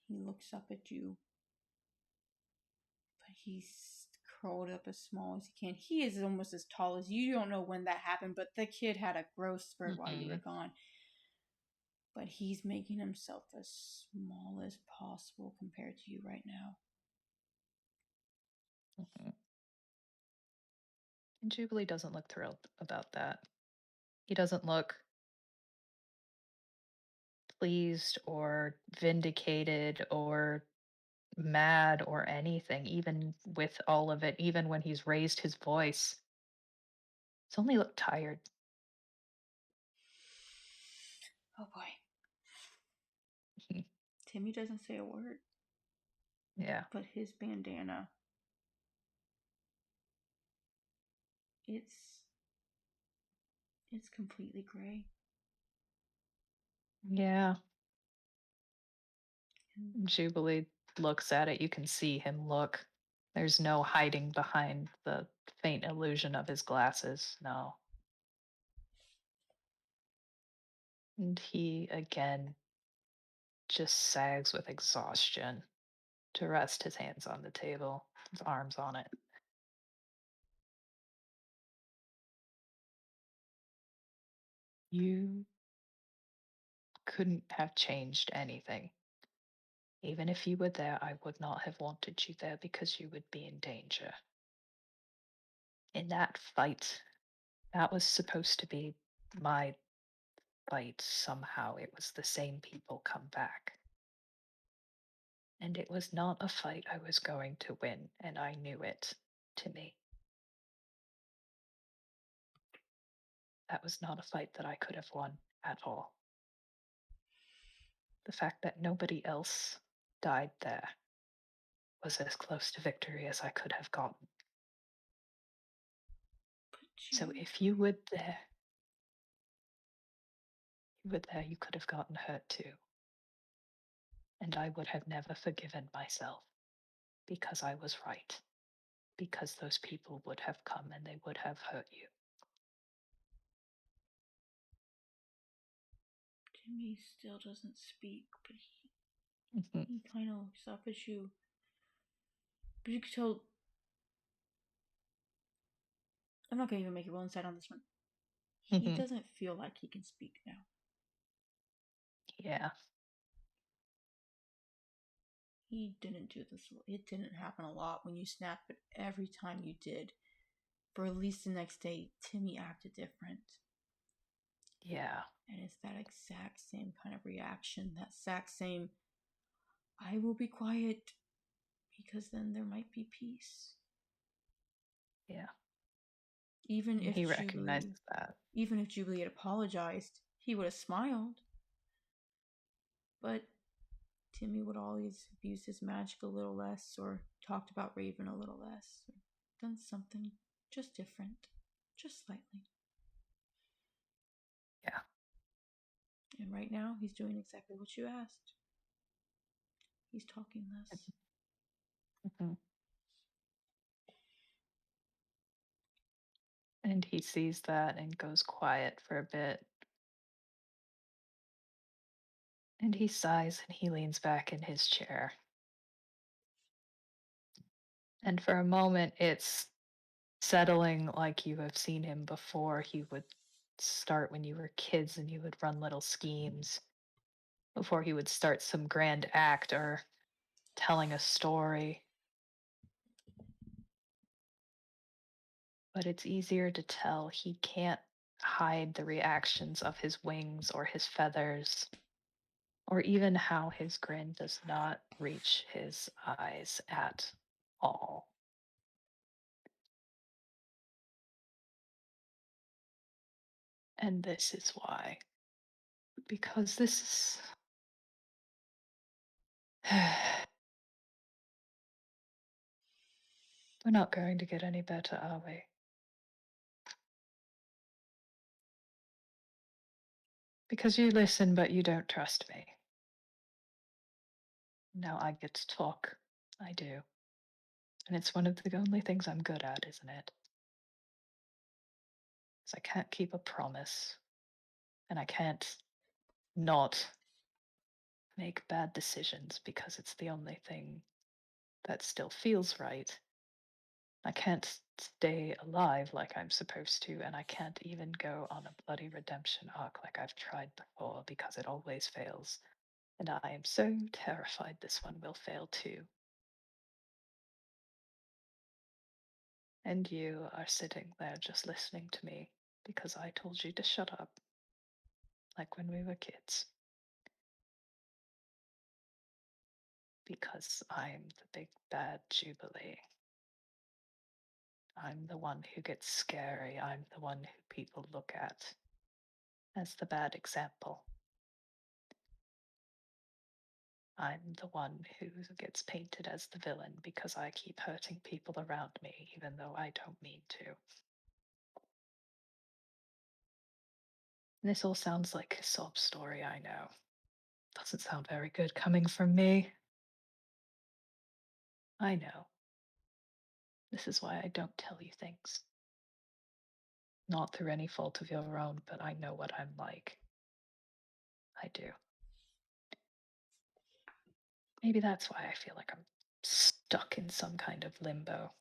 He looks up at you, but he's curled up as small as he can. He is almost as tall as you. You don't know when that happened, but the kid had a growth spurt while you were gone. But he's making himself as small as possible compared to you right now. And Jubilee doesn't look thrilled about that. He doesn't look pleased or vindicated or mad or anything, even with all of it, even when he's raised his voice. He's only looked tired. Oh boy. Timmy doesn't say a word. Yeah. But his bandana, it's completely gray. Yeah. Jubilee looks at it. You can see him look. There's no hiding behind the faint illusion of his glasses. No. And he again just sags with exhaustion to rest his hands on the table, his arms on it. You couldn't have changed anything. Even if you were there, I would not have wanted you there because you would be in danger. In that fight, that was supposed to be my fight. Somehow it was the same people come back. And it was not a fight I was going to win, and I knew it, Timmy. That was not a fight that I could have won at all. The fact that nobody else died there was as close to victory as I could have gotten. So if you were there, you could have gotten hurt too. And I would have never forgiven myself because I was right. Because those people would have come and they would have hurt you. Timmy still doesn't speak, but he kind of looks up at you. But you could tell. I'm not going to even make a roll inside on this one. He doesn't feel like he can speak now. Yeah. He didn't do this. It didn't happen a lot when you snapped, but every time you did, for at least the next day, Timmy acted different. Yeah. And it's that exact same kind of reaction, that exact same, I will be quiet because then there might be peace. Yeah. Even And if he Jubilee recognizes that. even if Jubilee had apologized, he would have smiled. But Timmy would always have used his magic a little less, or talked about Raven a little less, or done something just different, just slightly. Yeah. And right now, he's doing exactly what you asked. He's talking less. Mm-hmm. And he sees that and goes quiet for a bit. And he sighs and he leans back in his chair. And for a moment, it's settling like you have seen him before. He would start when you were kids and you would run little schemes before he would start some grand act or telling a story. But it's easier to tell he can't hide the reactions of his wings or his feathers, or even how his grin does not reach his eyes at all. And this is why. Because this is. We're not going to get any better, are we? Because you listen, but you don't trust me. Now I get to talk. I do. And it's one of the only things I'm good at, isn't it? Because I can't keep a promise. And I can't not make bad decisions because it's the only thing that still feels right. I can't stay alive like I'm supposed to, and I can't even go on a bloody redemption arc like I've tried before because it always fails. And I am so terrified this one will fail too. And you are sitting there just listening to me because I told you to shut up, like when we were kids. Because I'm the big bad Jubilee. I'm the one who gets scary. I'm the one who people look at as the bad example. I'm the one who gets painted as the villain because I keep hurting people around me, even though I don't mean to. And this all sounds like a sob story, I know. Doesn't sound very good coming from me. I know. This is why I don't tell you things. Not through any fault of your own, but I know what I'm like. I do. Maybe that's why I feel like I'm stuck in some kind of limbo.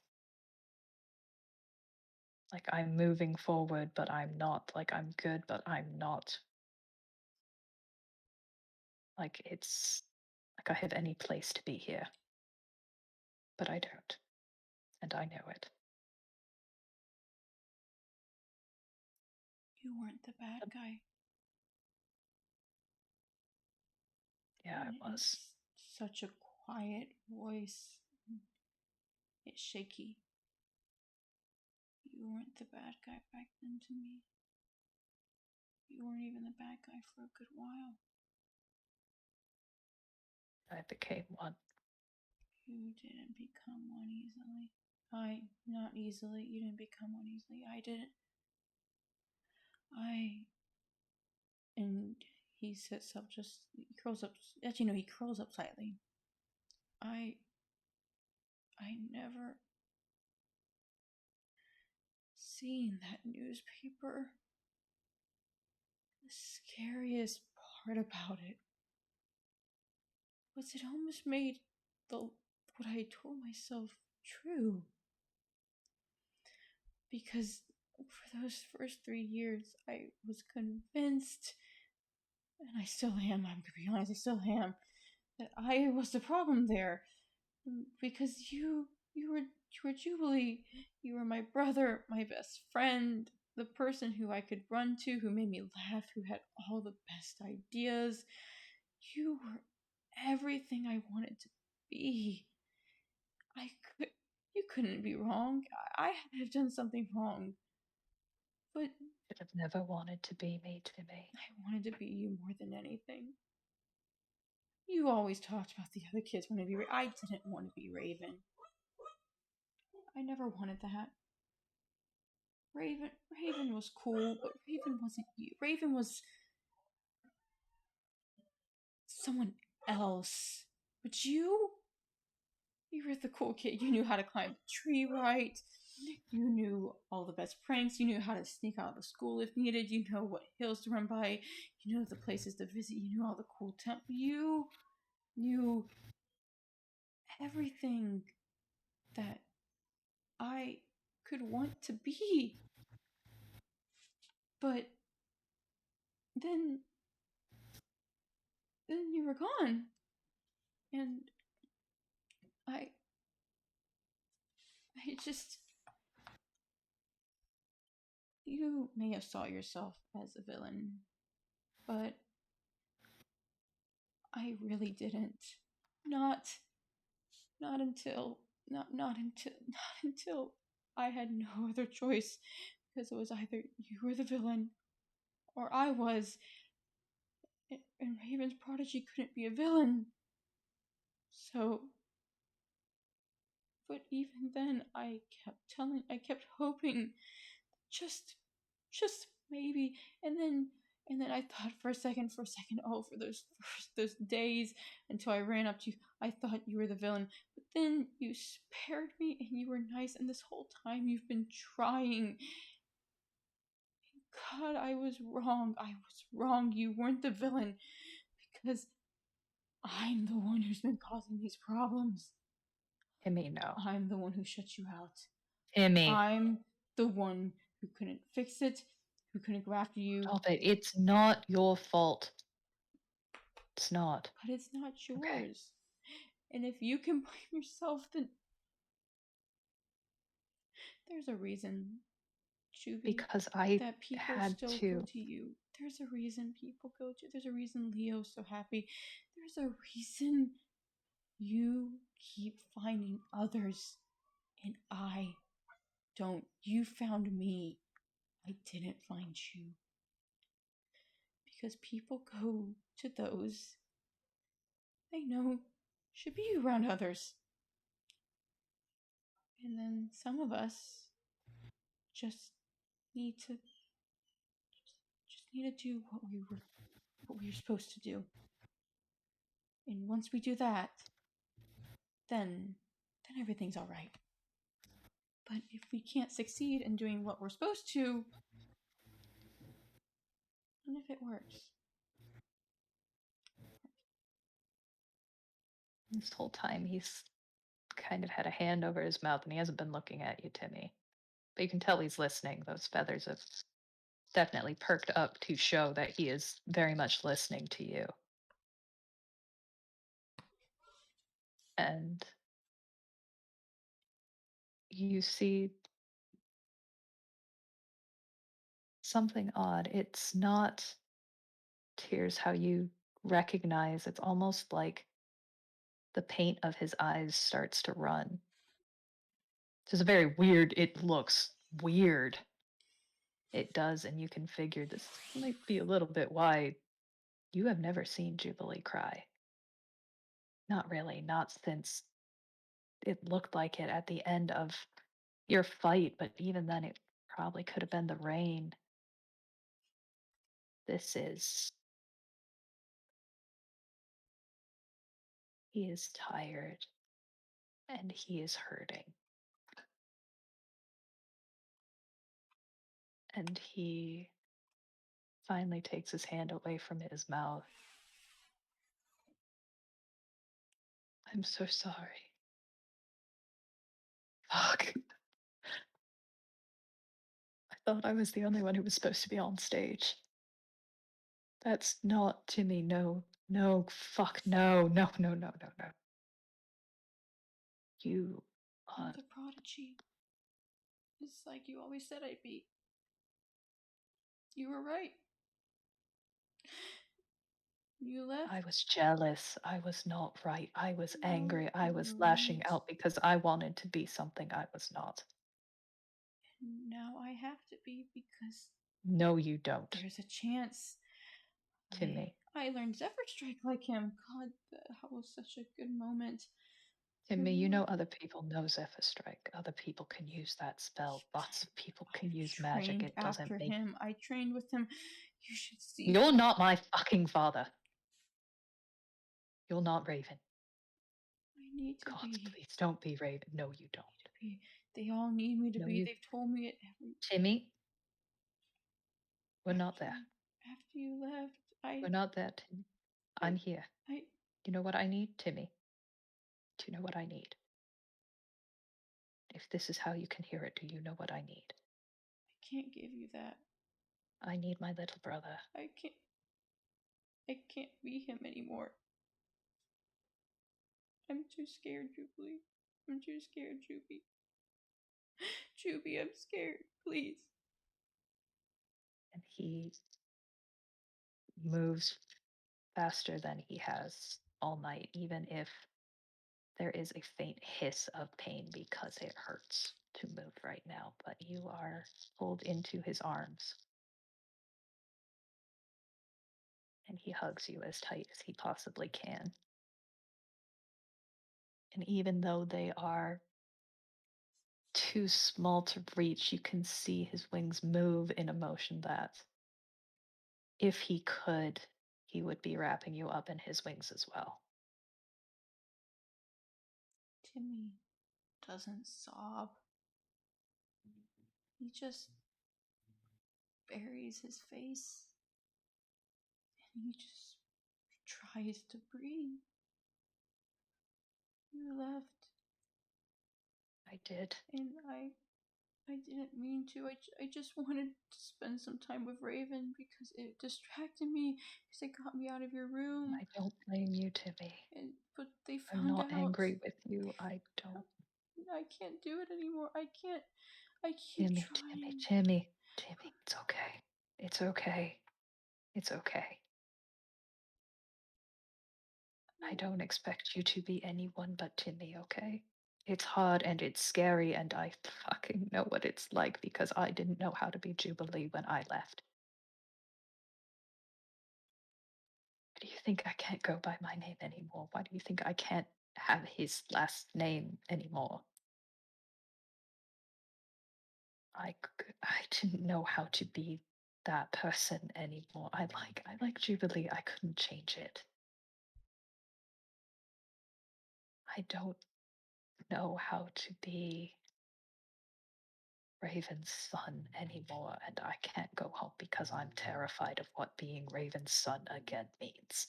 Like I'm moving forward, but I'm not. Like I'm good, but I'm not. Like it's like I have any place to be here. But I don't. And I know it. You weren't the bad guy. Yeah, I And was. it's such a quiet voice. It's shaky. You weren't the bad guy back then to me. You weren't even the bad guy for a good while. I became one. You didn't become one easily. Not easily. You didn't become one easily. I didn't. And he sits up he curls up, actually, no, he curls up slightly. I never seen that newspaper. The scariest part about it was it almost made what I told myself true. Because for those first 3 years, I was convinced, and I still am, I'm gonna be honest, I still am, that I was the problem there. Because you were Jubilee, you were my brother, my best friend, the person who I could run to, who made me laugh, who had all the best ideas. You were everything I wanted to be. I could You couldn't be wrong. I had done something wrong. But Should have never wanted to be me, Timmy. I wanted to be you more than anything. You always talked about the other kids wanting to be. I didn't want to be Raven. I never wanted that. Raven was cool, but Raven wasn't you. Raven was someone else. But you were the cool kid. You knew how to climb the tree right. You knew all the best pranks. You knew how to sneak out of the school if needed. You know what hills to run by. You know the places to visit. You knew all the cool temples. You knew everything that I could want to be. But then you were gone. And I just, you may have saw yourself as a villain, but I really didn't. Not not until not until I had no other choice, because it was either you were the villain or I was, and Raven's prodigy couldn't be a villain. So, but even then, I kept hoping, just maybe, and then I thought for a second, oh, for those days until I ran up to you, I thought you were the villain, but then you spared me and you were nice, and this whole time you've been trying. God, I was wrong. You weren't the villain, because I'm the one who's been causing these problems. Timmy, no. I'm the one who shut you out. Timmy. I'm the one who couldn't fix it, who couldn't go after you. Stop it. It's not your fault. It's not. But it's not yours. Okay. And if you can blame yourself, then there's a reason, Juby, Because I that people had still to. go to you. There's a reason people go to. There's a reason Leo's so happy. There's a reason you keep finding others and I don't. You found me. I didn't find you. Because people go to those they know should be around others. And then some of us just need to do what we were supposed to do. And once we do that, then everything's all right. But if we can't succeed in doing what we're supposed to, none of it works. This whole time, he's kind of had a hand over his mouth and he hasn't been looking at you, Timmy. But you can tell he's listening. Those feathers have definitely perked up to show that he is very much listening to you. And you see something odd. It's not tears how you recognize. It's almost like the paint of his eyes starts to run. It's a very weird, it looks weird. It does, and you can figure this might be a little bit why you have never seen Jubilee cry. Not really, not since it looked like it at the end of your fight, but even then it probably could have been the rain. This is. He is tired and he is hurting. And he finally takes his hand away from his mouth. I'm so sorry. Fuck. I thought I was the only one who was supposed to be on stage. That's not Timmy. No, no, fuck, no, no, no, no, no, no. You I'm are. the prodigy. It's like you always said I'd be. You were right. You left. I was jealous. I was not right. I was No, angry. I you was were lashing right. out because I wanted to be something I was not. Now I have to be because No, you don't. there's a chance. Timmy. I learned Zephyr Strike like him. God, that was such a good moment. Timmy, you know other people know Zephyr Strike. Other people can use that spell. Lots of people can use magic. Trained It doesn't after make... him. I trained with him. You should see. You're not my fucking father. You're not Raven. I need to God, be. please don't be Raven. No, you don't. Be. They all need me to No, be. you... They've told me it every. Timmy, we're not there. After you left, We're not there, Timmy. I'm here. You know what I need, Timmy? Do you know what I need? If this is how you can hear it, do you know what I need? I can't give you that. I need my little brother. I can't be him anymore. I'm too scared, Jubilee. I'm too scared, Juby. Juby, I'm scared. Please. And he moves faster than he has all night, even if there is a faint hiss of pain because it hurts to move right now. But you are pulled into his arms. And he hugs you as tight as he possibly can. And even though they are too small to reach, you can see his wings move in a motion that, if he could, he would be wrapping you up in his wings as well. Timmy doesn't sob. He just buries his face and he just tries to breathe. You left. I did. And I didn't mean to. I just wanted to spend some time with Raven because it distracted me because it got me out of your room. I don't blame you, Timmy. But they I'm found not out. angry with you. I don't. I can't do it anymore. I keep Timmy, trying. Timmy, it's okay. It's okay. It's okay. I don't expect you to be anyone but Timmy, okay? It's hard and it's scary, and I fucking know what it's like because I didn't know how to be Jubilee when I left. Why do you think I can't go by my name anymore? Why do you think I can't have his last name anymore? I didn't know how to be that person anymore. I like Jubilee. I couldn't change it. I don't know how to be Raven's son anymore, and I can't go home because I'm terrified of what being Raven's son again means.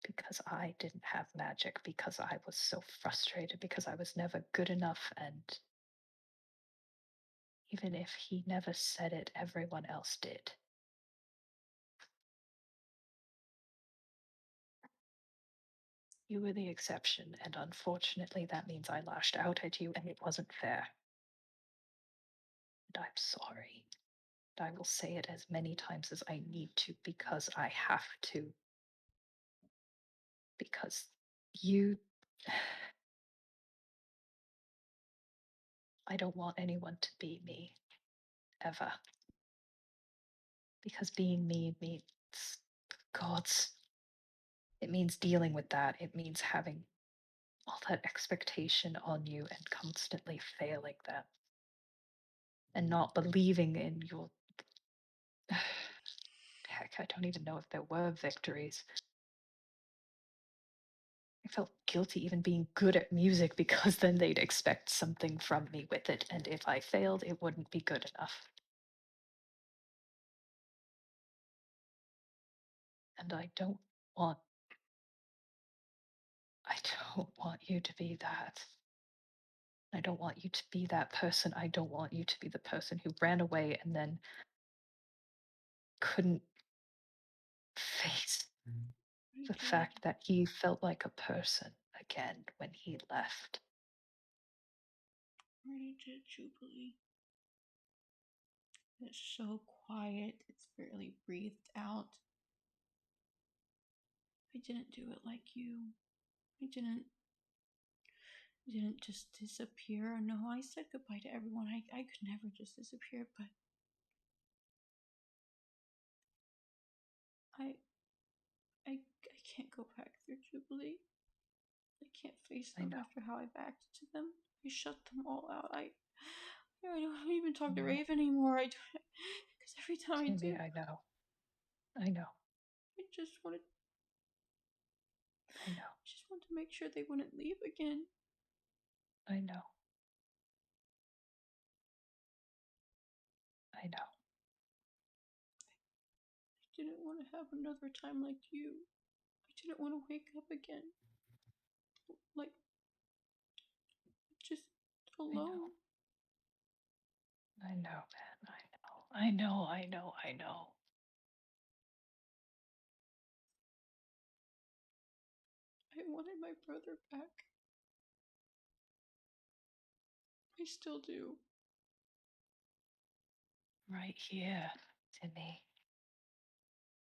Because I didn't have magic, because I was so frustrated, because I was never good enough, and even if he never said it, everyone else did. You were the exception, and unfortunately that means I lashed out at you and it wasn't fair. And I'm sorry. I will say it as many times as I need to because I have to. Because you... I don't want anyone to be me. Ever. Because being me means... Gods. It means dealing with that. It means having all that expectation on you and constantly failing them. And not believing in your... Heck, I don't even know if there were victories. I felt guilty even being good at music because then they'd expect something from me with it, and if I failed, it wouldn't be good enough. And I don't want you to be that. I don't want you to be that person. I don't want you to be the person who ran away and then couldn't face the fact that he felt like a person again when he left. Ready to Jubilee. It's so quiet, it's barely breathed out. I didn't do it like you. I didn't You didn't just disappear. No, I said goodbye to everyone. I could never just disappear, but I can't go back through Jubilee. I can't face I them know. after how I've acted to them. I shut them all out. I don't even talk to No. Raven anymore. I don't, because every time I do, Timmy, I know. I know. I just wanted, I know. just want to make sure they wouldn't leave again. I know. I know. I didn't want to have another time like you. I didn't want to wake up again, like just I know. alone. I know, man. I know. I know. I know. I know. I wanted my brother back. I still do. Right here, Timmy.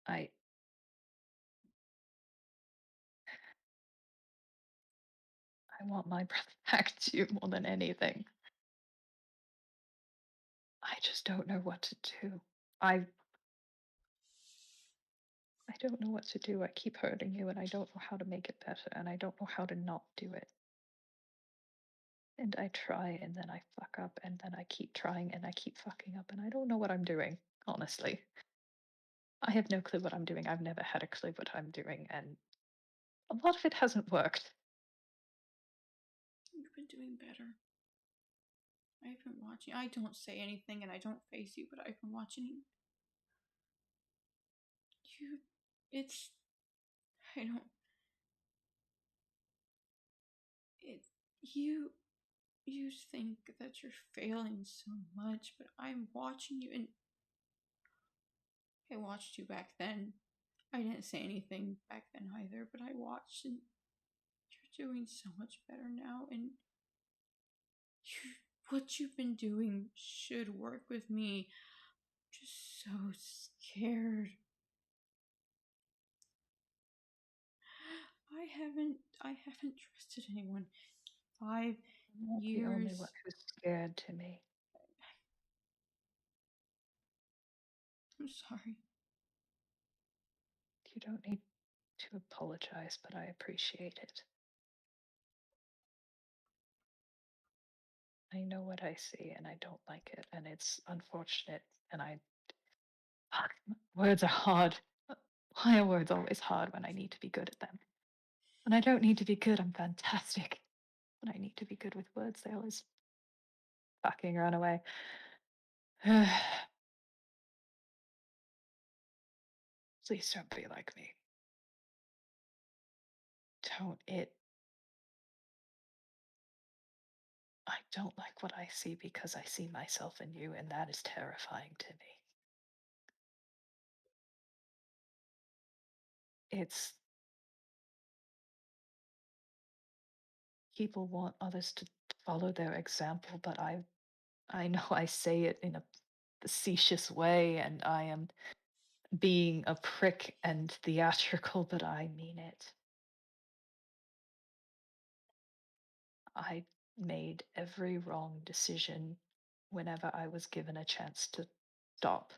I I want my brother back too more than anything. I just don't know what to do. I I don't know what to do. I keep hurting you and I don't know how to make it better and I don't know how to not do it. And I try and then I fuck up and then I keep trying and I keep fucking up and I don't know what I'm doing, honestly. I have no clue what I'm doing. I've never had a clue what I'm doing and a lot of it hasn't worked. You've been doing better. I've been watching. I don't say anything and I don't face you, but I've been watching you. It's. I don't. It's. You. You think that you're failing so much, but I'm watching you and I watched you back then. I didn't say anything back then either, but I watched and you're doing so much better now and you, what you've been doing should work with me. I'm just so scared. I haven't trusted anyone. 5 I'm not the only one years. who's scared, Timmy. I'm sorry. You don't need to apologize, but I appreciate it. I know what I see and I don't like it, and it's unfortunate. And fuck, words are hard. Why are words always hard when I need to be good at them? When I don't need to be good, I'm fantastic. When I need to be good with words, they always fucking run away. Please don't be like me. Don't it. I don't like what I see because I see myself in you, and that is terrifying to me. It's people want others to follow their example, but I know I say it in a facetious way and I am being a prick and theatrical, but I mean it. I made every wrong decision whenever I was given a chance to stop,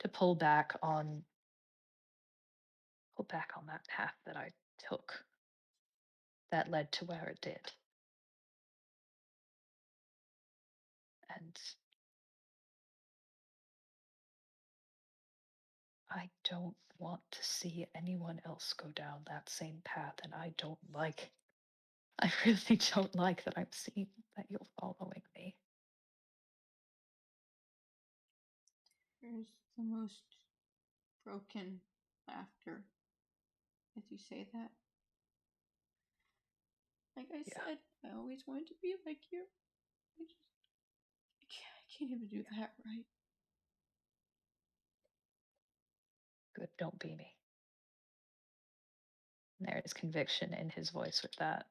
to pull back on that path that I took that led to where it did. And I don't want to see anyone else go down that same path. And I really don't like that I'm seeing that you're following me. There's the most broken laughter as you say that. Like I Yeah, said, I always wanted to be like you. I can't even do yeah. that right. Good, don't be me. There is conviction in his voice with that.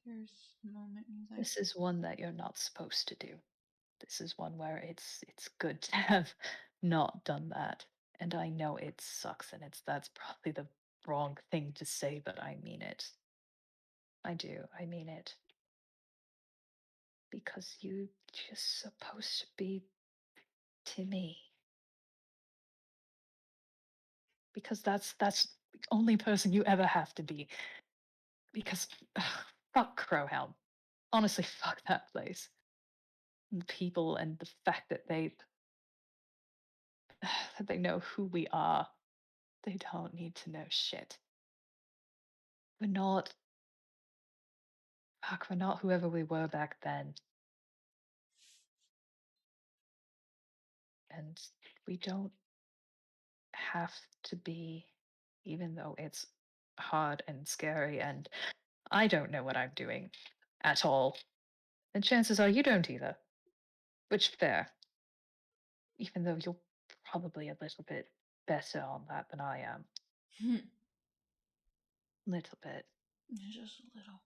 There's a moment he's like, This is one that you're not supposed to do. This is one where it's good to have not done that. And I know it sucks and that's probably the wrong thing to say, but I mean it. I do. I mean it. Because you just supposed to be Timmy. Because that's the only person you ever have to be. Because fuck Crowhelm. Honestly, fuck that place. And people and the fact that they know who we are. They don't need to know shit. We're not we're not whoever we were back then. And we don't have to be, even though it's hard and scary and I don't know what I'm doing at all. And chances are you don't either. Which fair. Even though you're probably a little bit better on that than I am. Little bit. Just a little.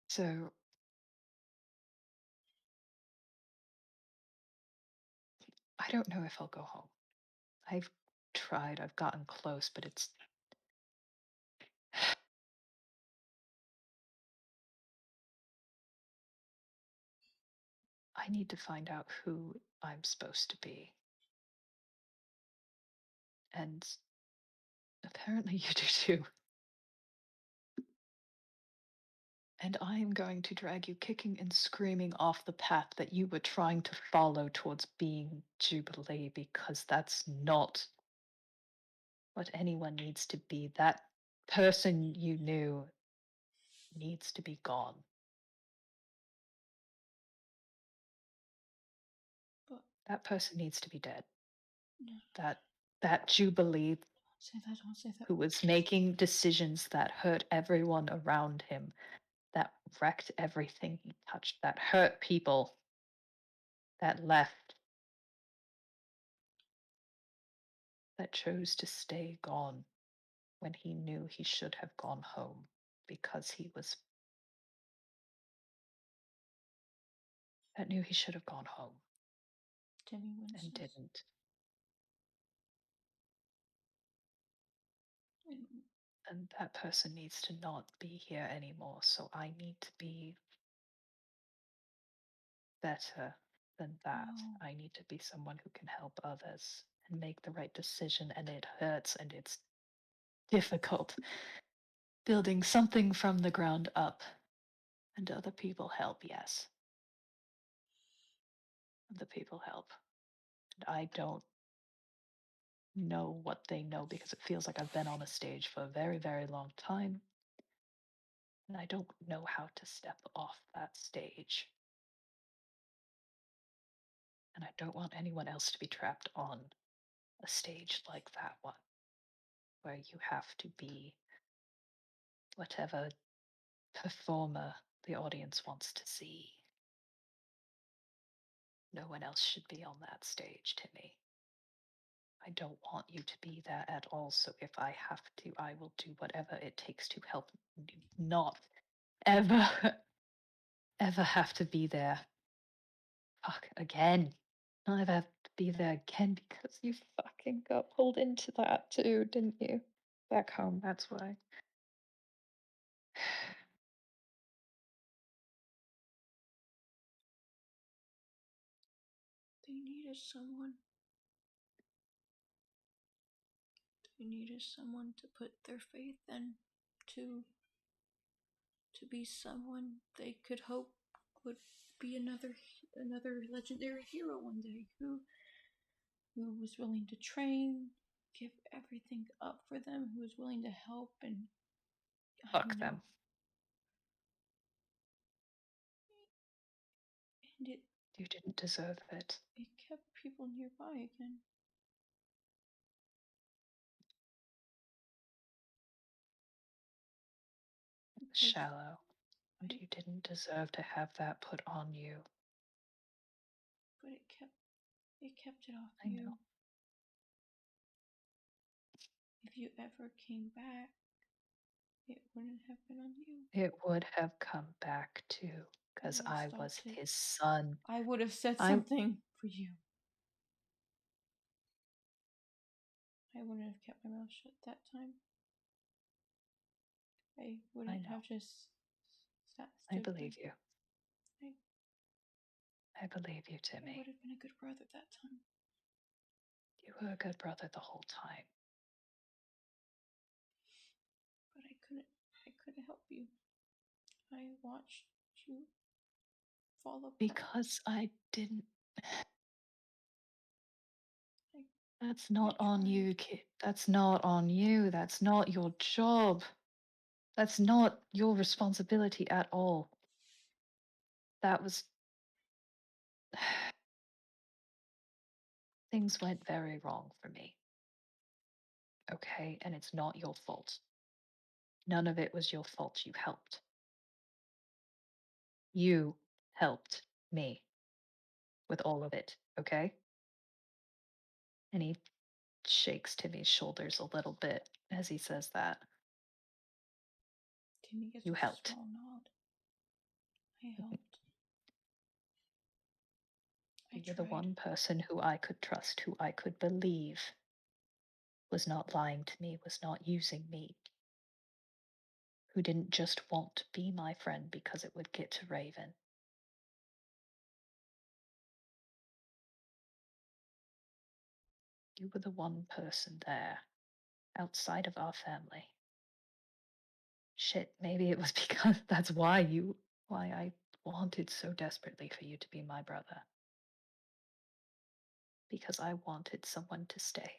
So I don't know if I'll go home. I've tried, I've gotten close, but it's I need to find out who I'm supposed to be. And apparently you do too. And I am going to drag you kicking and screaming off the path that you were trying to follow towards being Jubilee, because that's not what anyone needs to be. That person you knew needs to be gone. But That person needs to be dead. no, That Jubilee don't say that. who was making decisions that hurt everyone around him, that wrecked everything he touched, that hurt people, that left, that chose to stay gone when he knew he should have gone home because that knew he should have gone home Timmy and winces. didn't. And that person needs to not be here anymore. So I need to be better than that. No. I need to be someone who can help others and make the right decision. And it hurts and it's difficult building something from the ground up. And other people help, yes. Other people help. And I don't know what they know because it feels like I've been on a stage for a very, very long time. And I don't know how to step off that stage. And I don't want anyone else to be trapped on a stage like that one, where you have to be whatever performer the audience wants to see. No one else should be on that stage, Timmy. I don't want you to be there at all, so if I have to, I will do whatever it takes to help you not ever, ever have to be there. Fuck, again. Not ever have to be there again because you fucking got pulled into that too, didn't you? Back home, that's why. They needed someone. They needed someone to put their faith in, to be someone they could hope would be another legendary hero one day, who was willing to train, give everything up for them, who was willing to help, and Fuck them. And You didn't deserve it. it kept people nearby again. It was shallow. And you didn't deserve to have that put on you. But it kept it off I you. know. If you ever came back, it wouldn't have been on you. It would have come back too, because I was his son. I would have said something for you. I wouldn't have kept my mouth shut that time. I wouldn't know. have just I stood believe there. you. I believe you, I Timmy. would have been a good brother that time. You were a good brother the whole time. But I couldn't help you. I watched you fall apart. Because I didn't. I That's not I on you, tried. kid. That's not on you. That's not your job. That's not your responsibility at all. That was. Things went very wrong for me. Okay? And it's not your fault. None of it was your fault. You helped. You helped me with all of it. Okay? And he shakes Timmy's shoulders a little bit as he says that. Timmy gets You a helped. small nod. I helped. You I were the tried. one person who I could trust, who I could believe was not lying to me, was not using me, who didn't just want to be my friend because it would get to Raven. You were the one person there, outside of our family. Shit, maybe it was because that's why I wanted so desperately for you to be my brother. Because I wanted someone to stay.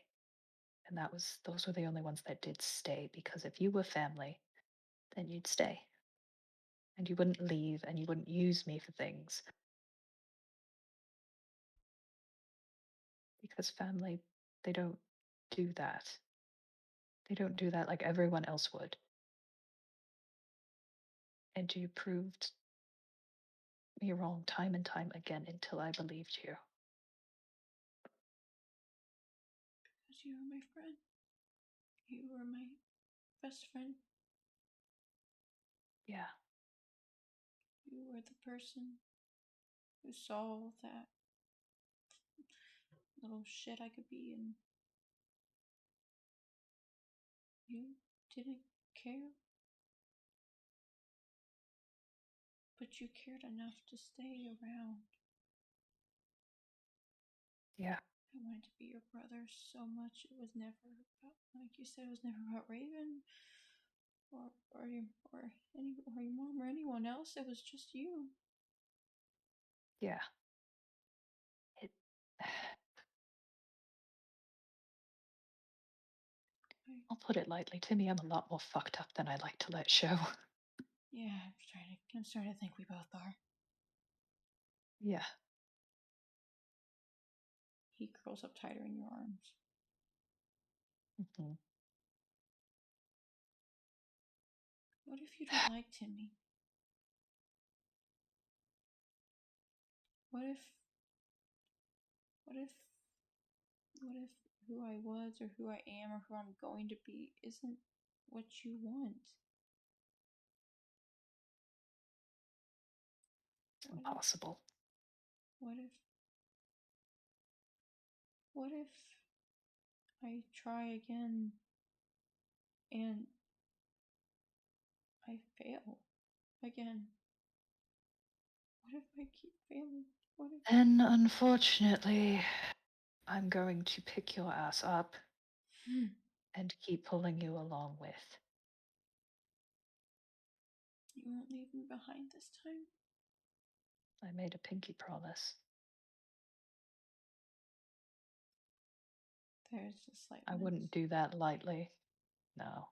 And those were the only ones that did stay, because if you were family, then you'd stay. And you wouldn't leave and you wouldn't use me for things. Because family, they don't do that. They don't do that like everyone else would. And you proved me wrong time and time again until I believed you. Because you were my friend. You were my best friend. Yeah. You were the person who saw that little shit I could be, and you didn't care. But you cared enough to stay around. Yeah. I wanted to be your brother so much. It was never about, like you said, it was never about Raven or your mom or anyone else. It was just you. Yeah. It I'll put it lightly, Timmy, I'm a lot more fucked up than I like to let show. Yeah, I'm starting to think we both are. Yeah. He curls up tighter in your arms. Mm-hmm. What if you don't like Timmy? What if what if what if who I was or who I am or who I'm going to be isn't what you want? It's impossible. What if what if I try again and I fail again? What if I keep failing? What if And unfortunately, I'm going to pick your ass up and keep pulling you along with. you won't leave me behind this time? I made a pinky promise. There's a slight I wince. wouldn't do that lightly. No.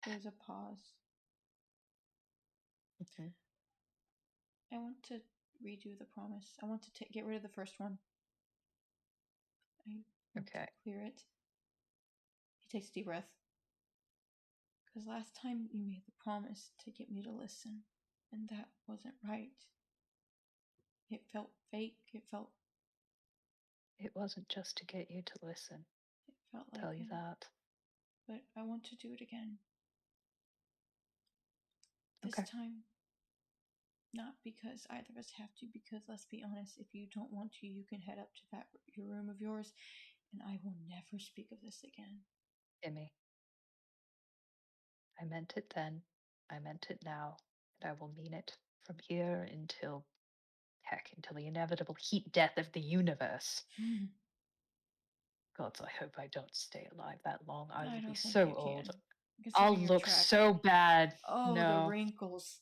There's a pause. Mm-hmm. I want to redo the promise. I want to get rid of the first one. I want to Okay. clear it. He takes a deep breath. Because last time you made the promise to get me to listen, and that wasn't right. It felt fake. It wasn't just to get you to listen. It felt I'll like tell you it. that. But I want to do it again. This Okay. time, not because either of us have to, because let's be honest, if you don't want to, you can head up to that your room of yours, and I will never speak of this again. Timmy, I meant it then. I meant it now. And I will mean it from here until, heck, until the inevitable heat death of the universe. Gods, I hope I don't stay alive that long. I I will be don't think you so old. can, I'll considering your look track so record. bad. Oh, the No. wrinkles.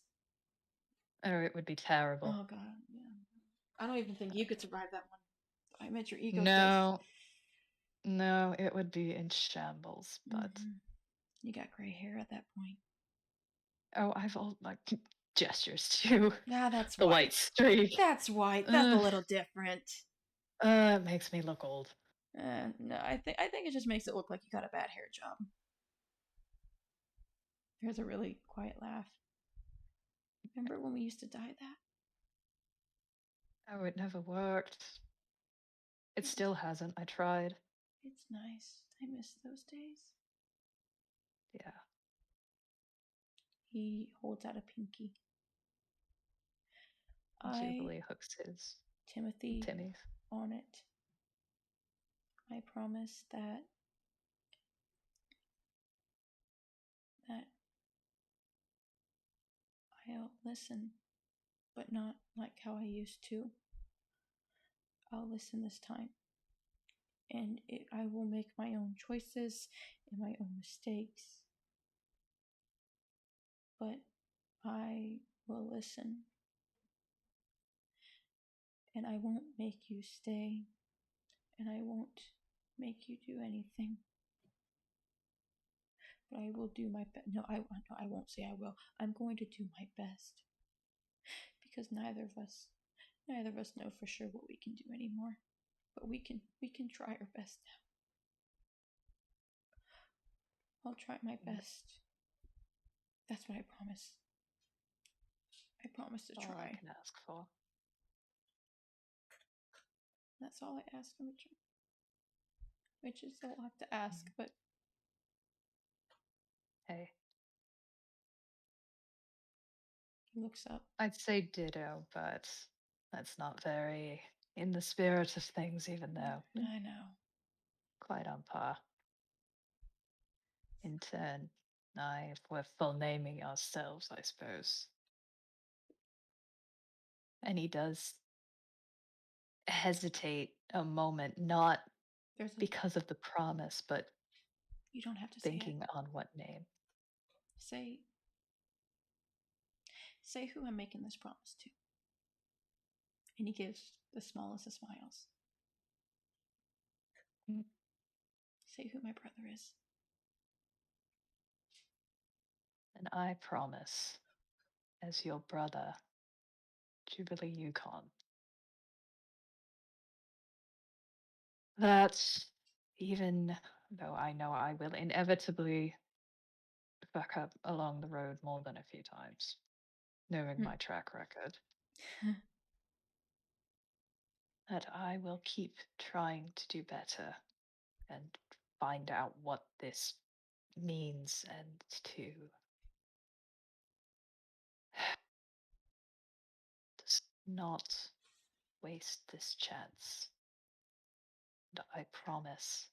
Oh, it would be terrible. Oh god, yeah. I don't even think you could survive that one. I meant your ego does. No, no, it would be in shambles, but You got gray hair at that point. oh, I've all like gestures too. Ah, that's The white. white streak. That's white. That's a Uh, little different. it makes me look old. No, I think it just makes it look like you got a bad hair job. There's a really quiet laugh. Remember when we used to dye that? Oh, it never worked. It It, still hasn't. I tried. it's nice. I miss those days. Yeah. He holds out a pinky. I, Jubilee hooks his Timothy, Timmy's. Onnot, I promise that I'll listen, but not like how I used to. I'll listen this time, and I will make my own choices and my own mistakes, but I will listen, and I won't make you stay, and I won't make you do anything. But I will do my best. No, I won't say I will. I'm going to do my best because neither of us know for sure what we can do anymore. But we can try our best now. I'll try my best. That's what I promise. I promise to All I try. can ask for. That's all I ask in return. Which is a lot to ask, but Hey, he looks up. I'd say ditto, but that's not very in the spirit of things, even though I know. quite on par. In turn, if we're full naming ourselves, I suppose. And he does hesitate a moment, not There's a. because of the promise, but You don't have to say it. thinking on what name. Say. Say who I'm making this promise to. And he gives the smallest of smiles. Mm. Say who my brother is. And I promise, as your brother, Jubilee Yukon, that even though I know I will inevitably fuck up along the road more than a few times, knowing my track record, that I will keep trying to do better and find out what this means and to just not waste this chance. And I promise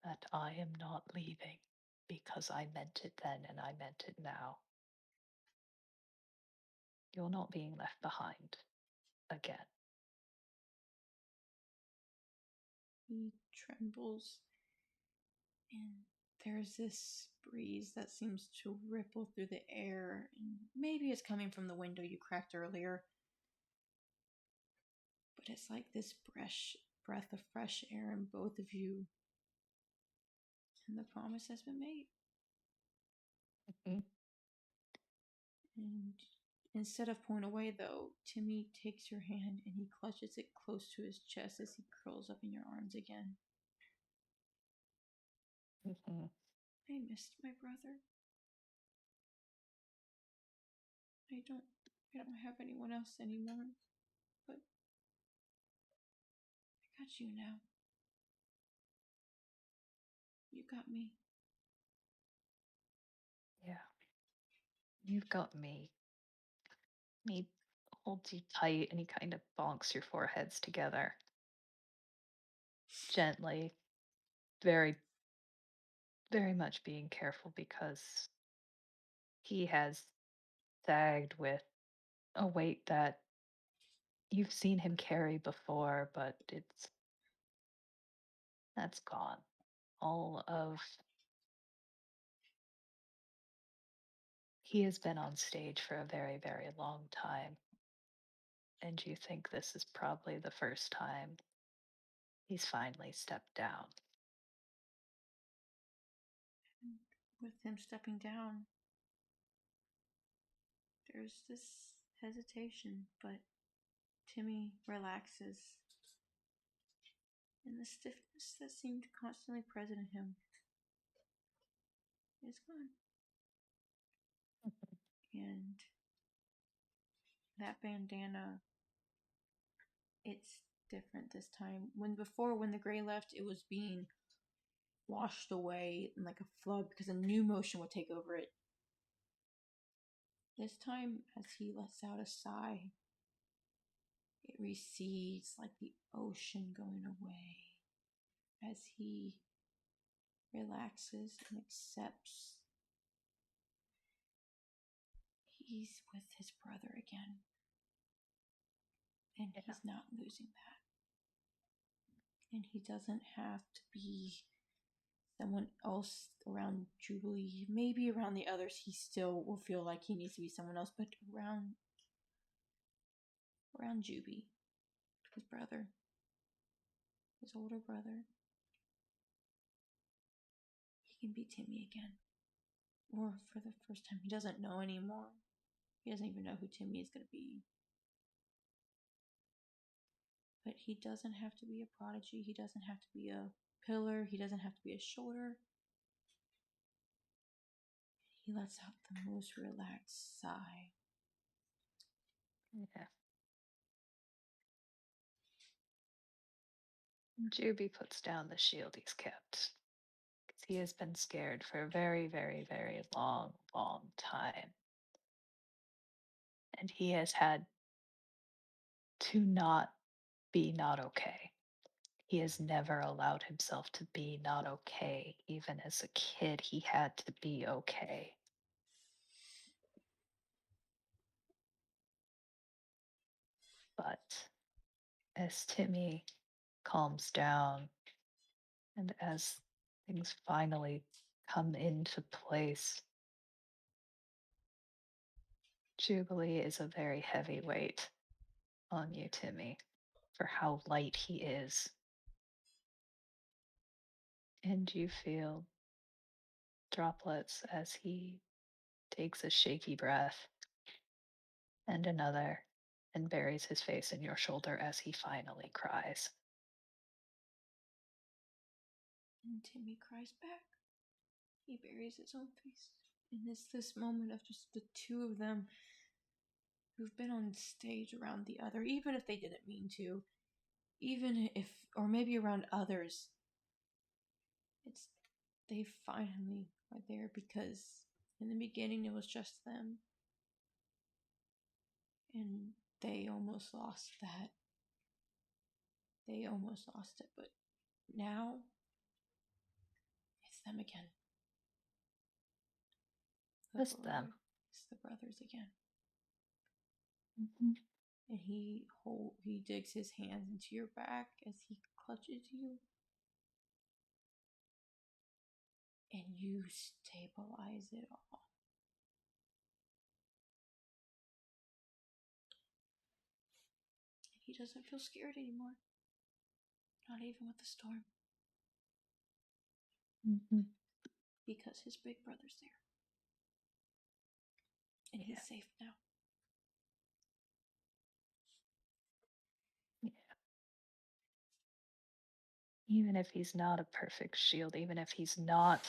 that I am not leaving because I meant it then and I meant it now. You're not being left behind again. He trembles, and there's this breeze that seems to ripple through the air, and maybe it's coming from the window you cracked earlier, but it's like this breath of fresh air in both of you, and the promise has been made. Mhm. And instead of pulling away, though, Timmy takes your hand and he clutches it close to his chest as he curls up in your arms again. Mhm. I missed my brother. I don't I don't have anyone else anymore, but I got you now. You got me. Yeah, you've got me. He holds you tight and he kind of bonks your foreheads together gently, very very much being careful because he has sagged with a weight that you've seen him carry before, but that's gone. All of He has been on stage for a very, very long time, and you think this is probably the first time he's finally stepped down. And with him stepping down, there's this hesitation, but Timmy relaxes, and the stiffness that seemed constantly present in him is gone. And that bandana, it's different this time. When the gray left, it was being washed away in like a flood because a new motion would take over it. This time, as he lets out a sigh, it recedes like the ocean going away as he relaxes and accepts he's with his brother again. And Yeah. he's not losing that. And he doesn't have to be someone else around Jubilee. Maybe around the others, he still will feel like he needs to be someone else, but around Juby, his brother, his older brother, he can be Timmy again. Or for the first time, he doesn't know anymore. He doesn't even know who Timmy is going to be. But he doesn't have to be a prodigy. He doesn't have to be a pillar. He doesn't have to be a shoulder. He lets out the most relaxed sigh. Yeah. Juby puts down the shield he's kept because he has been scared for a very, very, very long, long time. And he has had to not be not okay. He has never allowed himself to be not okay. Even as a kid, he had to be okay. But as Timmy calms down and as things finally come into place, Jubilee is a very heavy weight on you, Timmy, for how light he is. And you feel droplets as he takes a shaky breath and another and buries his face in your shoulder as he finally cries. And Timmy cries back. He buries his own face. And it's this moment of just the two of them who've been on stage around the other, even if they didn't mean to, even if, or maybe around others. It's, they finally are there because in the beginning it was just them. And they almost lost that. They almost lost it, but now it's them again. Just them. It's the brothers again. Mhm. And he digs his hands into your back as he clutches you. And you stabilize it all. And he doesn't feel scared anymore. Not even with the storm. Mhm. Because his big brother's there. And Yeah. he's safe now. Yeah. Even if he's not a perfect shield, even if he's not,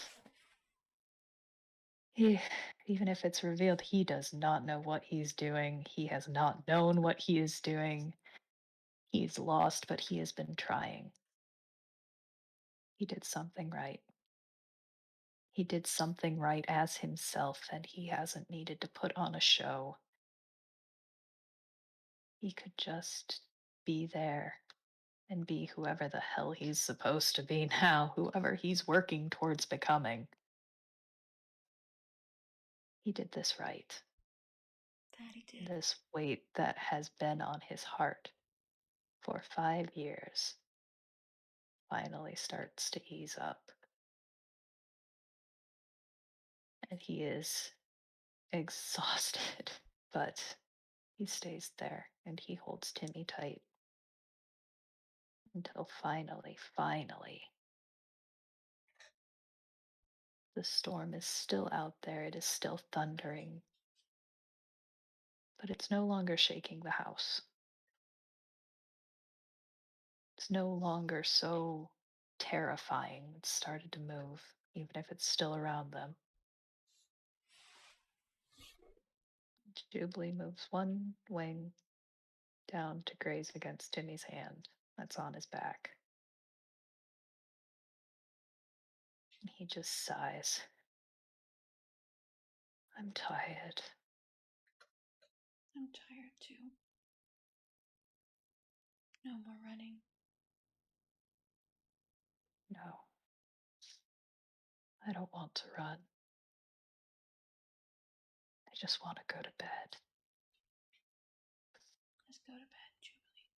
even if it's revealed he does not know what he's doing, he has not known what he is doing, he's lost, but he has been trying. He did something right. He did something right as himself, and he hasn't needed to put on a show. He could just be there and be whoever the hell he's supposed to be now, whoever he's working towards becoming. He did this right. That he did. This weight that has been on his heart for 5 years finally starts to ease up. And he is exhausted, but he stays there and he holds Timmy tight until finally, the storm is still out there. It is still thundering, but it's no longer shaking the house. It's no longer so terrifying. It's started to move, even if it's still around them. Jubilee moves one wing down to graze against Timmy's hand that's on his back. And he just sighs. I'm tired. I'm tired too. No more running. No, I don't want to run. I just want to go to bed. Let's go to bed, Jubilee.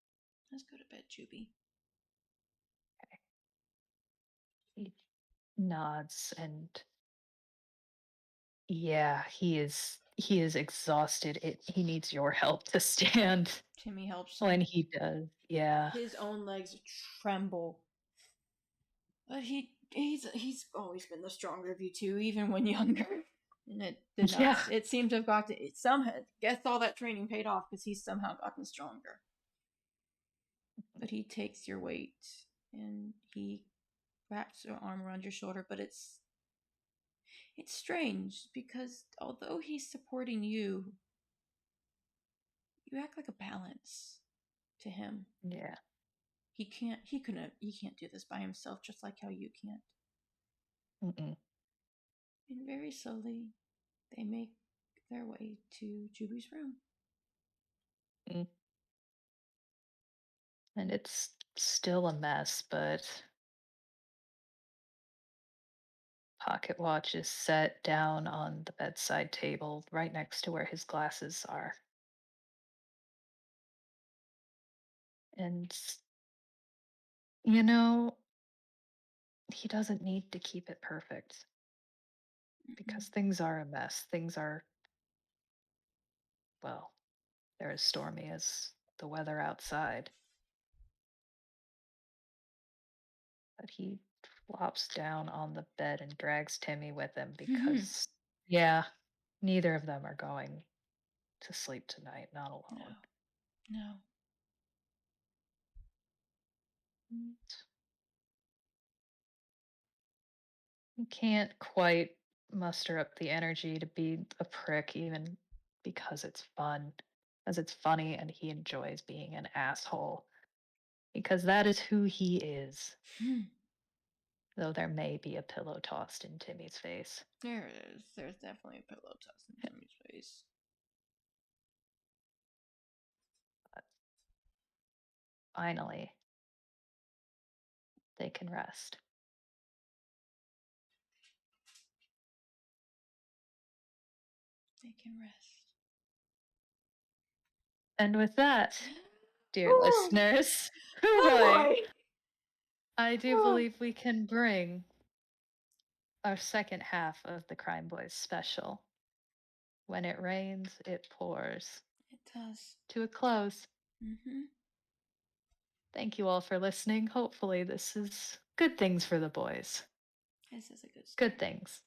Let's go to bed, Juby. He nods and yeah, he is exhausted. He needs your help to stand Timmy helps when him. he does. Yeah. His own legs tremble. But he's always been the stronger of you two, even when younger. And it did not. Yeah. It seemed to have gotten. It somehow. Guess all that training paid off because he's somehow gotten stronger. But he takes your weight and he wraps your arm around your shoulder. But it's strange because although he's supporting you, you act like a balance to him. Yeah. He can't do this by himself, just like how you can't. Mm-mm. And very slowly, they make their way to Juby's room. Mm. And it's still a mess, but pocket watch is set down on the bedside table right next to where his glasses are. And, you know, he doesn't need to keep it perfect because things are a mess. Things are, well, they're as stormy as the weather outside. But he flops down on the bed and drags Timmy with him because, yeah, neither of them are going to sleep tonight, not alone. No. Mm. He can't quite muster up the energy to be a prick, even because it's fun, as it's funny and he enjoys being an asshole, because that is who he is. Though there may be a pillow tossed in Timmy's face. There it is. There's definitely a pillow tossed in Timmy's face. But finally, they can rest. They can rest. And with that, dear Ooh. listeners, Oh boy! I do believe we can bring our second half of the Crime Boys special, When It Rains, It Pours, It does. to a close. Mm-hmm. Thank you all for listening. Hopefully, this is good things for the boys. This is a good story. Good things.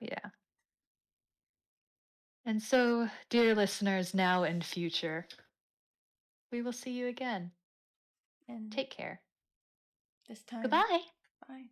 Yeah. And so, dear listeners, now and future, we will see you again. And Take care. this time. Goodbye. Bye.